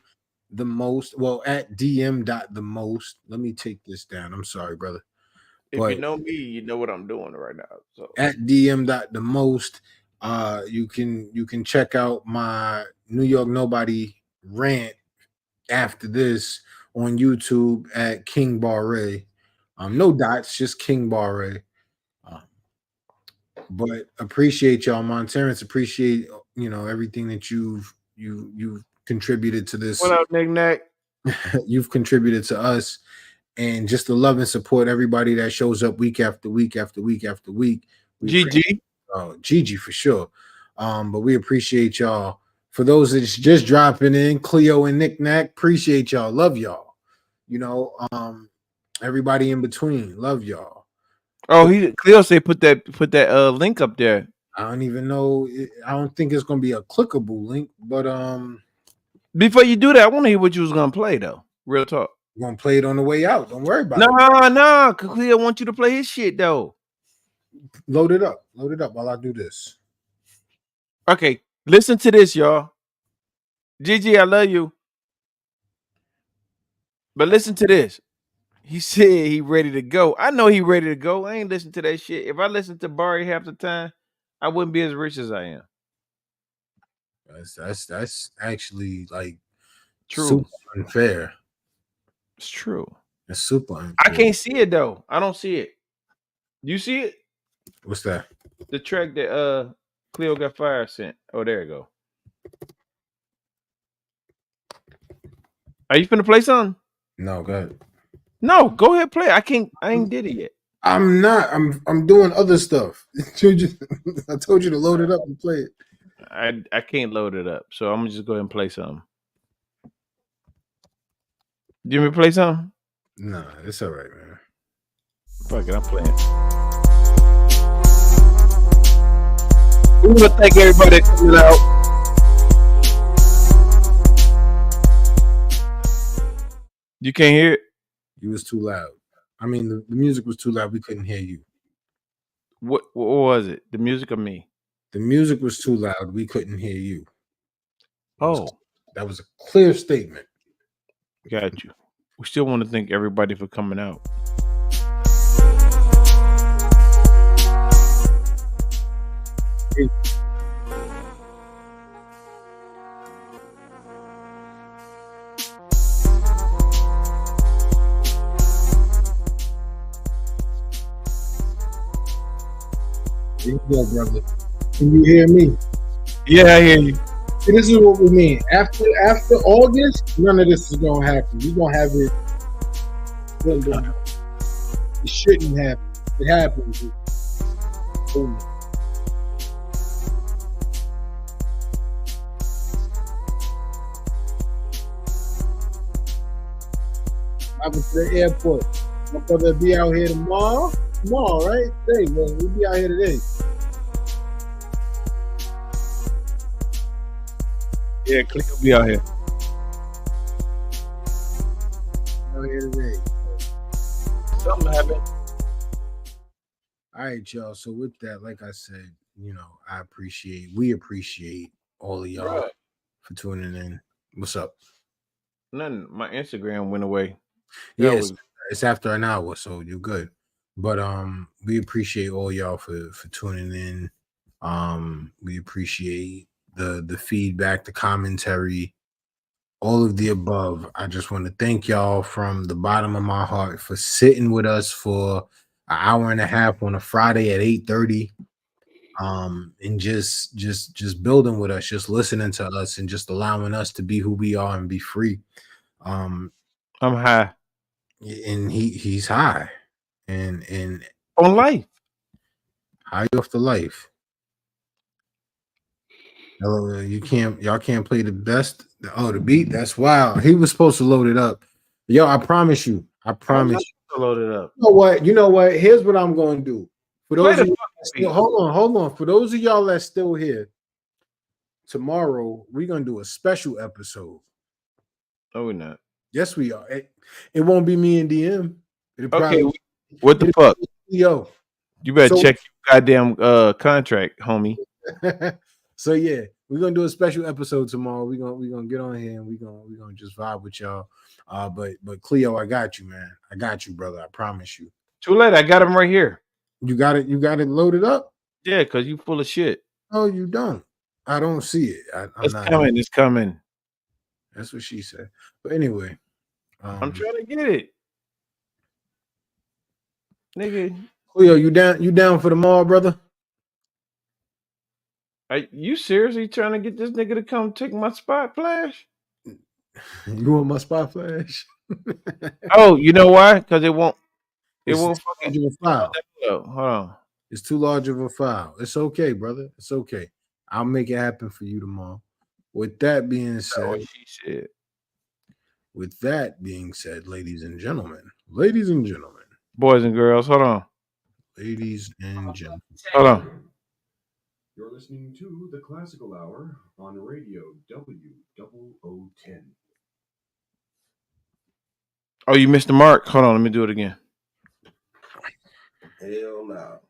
E: the most. Well, at DM.the most. Let me take this down. I'm sorry, brother.
D: If you know me, you know what I'm doing right now. So
E: at DM.the most, you can check out my New York Nobody rant after this on YouTube at King Barre. No dots, just King Barre. But appreciate y'all, Monterrence. Appreciate everything that you've contributed to this.
D: What up, Nick Nack?
E: You've contributed to us, and just the love and support everybody that shows up week after week after week after week.
D: GG.
E: GG for sure. But we appreciate y'all. For those that's just dropping in, Cleo and Nick Nack, appreciate y'all. Love y'all. Everybody in between, love y'all.
D: Oh, Cleo say put that link up there.
E: I don't even know. I don't think it's gonna be a clickable link, but
D: before you do that, I want to hear what you was gonna play though. Real talk.
E: We're gonna play it on the way out. Don't worry about it.
D: No, Cleo want you to play his shit though.
E: Load it up while I do this.
D: Okay, listen to this, y'all. Gigi, I love you. But listen to this. He said he ready to go. I know he ready to go. I ain't listen to that shit. If I listened to Barry half the time, I wouldn't be as rich as I am.
E: That's actually like
D: true.
E: Super unfair.
D: It's true.
E: It's super unfair.
D: I can't see it though. I don't see it. You see it?
E: What's that?
D: The track that Cleo got fire sent. Oh, there you go. Are you finna play something?
E: No, go ahead.
D: No, go ahead, play. I ain't did it yet.
E: I'm not. I'm doing other stuff. I told you to load it up and play it.
D: I can't load it up, so I'm gonna just go ahead and play something. Do you want me to play something?
E: Nah, it's all right, man.
D: Fuck it, I'm playing. We want to thank everybody that coming out. You can't hear it?
E: You was too loud. I mean, the music was too loud. We couldn't hear you.
D: What was it? The music or me?
E: The music was too loud. We couldn't hear you.
D: Oh,
E: That was a clear statement.
D: got you. We still want to thank everybody for coming out.
E: There you go, brother. Can you hear me?
D: Yeah, I hear you.
E: See, this is what we mean. After August, none of this is gonna happen. We're gonna have it. It shouldn't happen. It happens. Boom. I went to the airport. My brother be out here tomorrow. Tomorrow, right? Today, well, we'll be out here today.
D: Yeah, Click will be out here.
E: Out here today.
D: Something happened.
E: All right, y'all. So with that, like I said, we appreciate all of y'all
D: Right.
E: for tuning in. What's up?
D: Nothing. My Instagram went away.
E: Yes, it's after an hour, so you're good. But we appreciate all y'all for tuning in. We appreciate the feedback, the commentary, all of the above. I just want to thank y'all from the bottom of my heart for sitting with us for an hour and a half on a Friday at 8:30. And just building with us, just listening to us, and just allowing us to be who we are and be free.
D: I'm high
E: And he's high and
D: on life.
E: high off the life. Y'all can't play the best. Oh, the beat, that's wild. He was supposed to load it up. Yo, I promise you.
D: To load it up.
E: You know what? Here's what I'm going to do. For those
D: Play
E: of
D: the
E: you, hold on. For those of y'all that's still here, tomorrow we're going to do a special episode.
D: No, we're not.
E: Yes, we are. It won't be me and DM.
D: Okay, what the fuck?
E: Yo,
D: you better check your goddamn contract, homie.
E: So yeah, we're gonna do a special episode tomorrow. We're gonna get on here and we're gonna just vibe with y'all. But Cleo, I got you, man. I got you, brother. I promise you.
D: Too late. I got him right here.
E: You got it loaded up?
D: Yeah, because you full of shit.
E: Oh, you don't. I don't see it.
D: It's coming.
E: That's what she said. But anyway,
D: I'm trying to get it. Nigga.
E: Cleo, you down for the mall, brother?
D: Are you seriously trying to get this nigga to come take my spot flash?
E: You want my spot flash?
D: Oh, you know why? Because it won't
E: fucking file.
D: Hold on.
E: It's too large of a file. It's okay, brother. It's okay. I'll make it happen for you tomorrow. With that being said, ladies and gentlemen,
D: boys and girls, hold on.
E: Ladies and gentlemen,
D: hold on.
F: You're listening to the Classical Hour on Radio W0010.
D: Oh, you missed the mark. Hold on, let me do it again.
E: Hell no.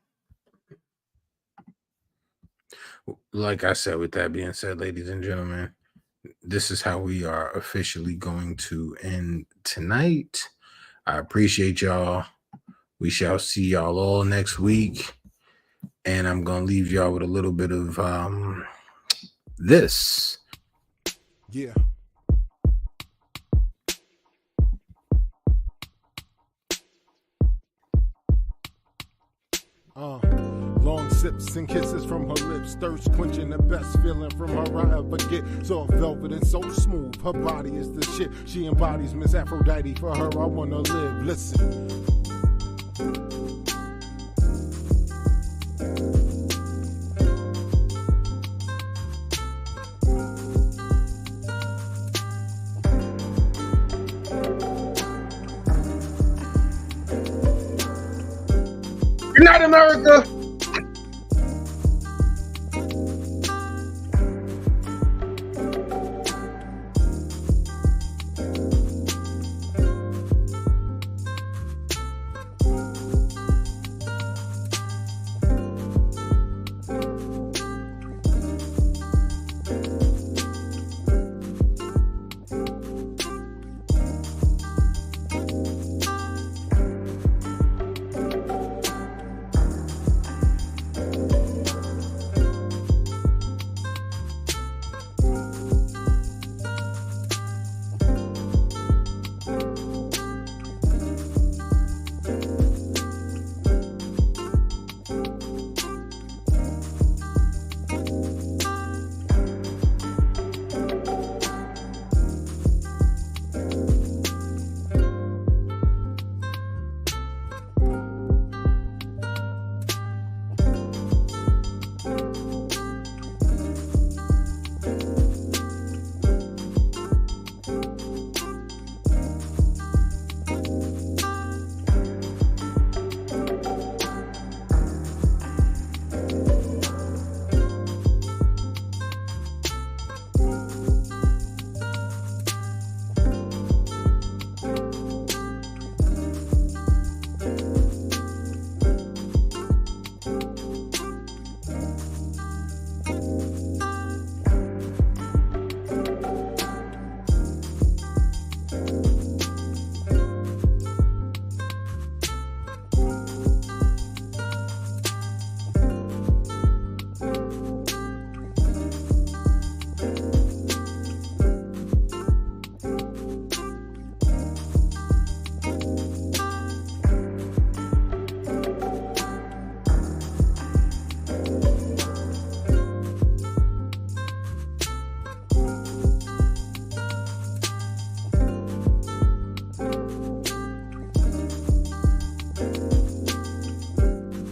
E: Like I said, with that being said, ladies and gentlemen, this is how we are officially going to end tonight. I appreciate y'all. We shall see y'all all next week. And I'm going to leave y'all with a little bit of this.
I: Yeah. Long sips and kisses from her lips, thirst quenching, the best feeling from her I ever get. Soft velvet and so smooth, her body is the shit. She embodies Miss Aphrodite. For her, I wanna live. Listen.
E: Good night, America.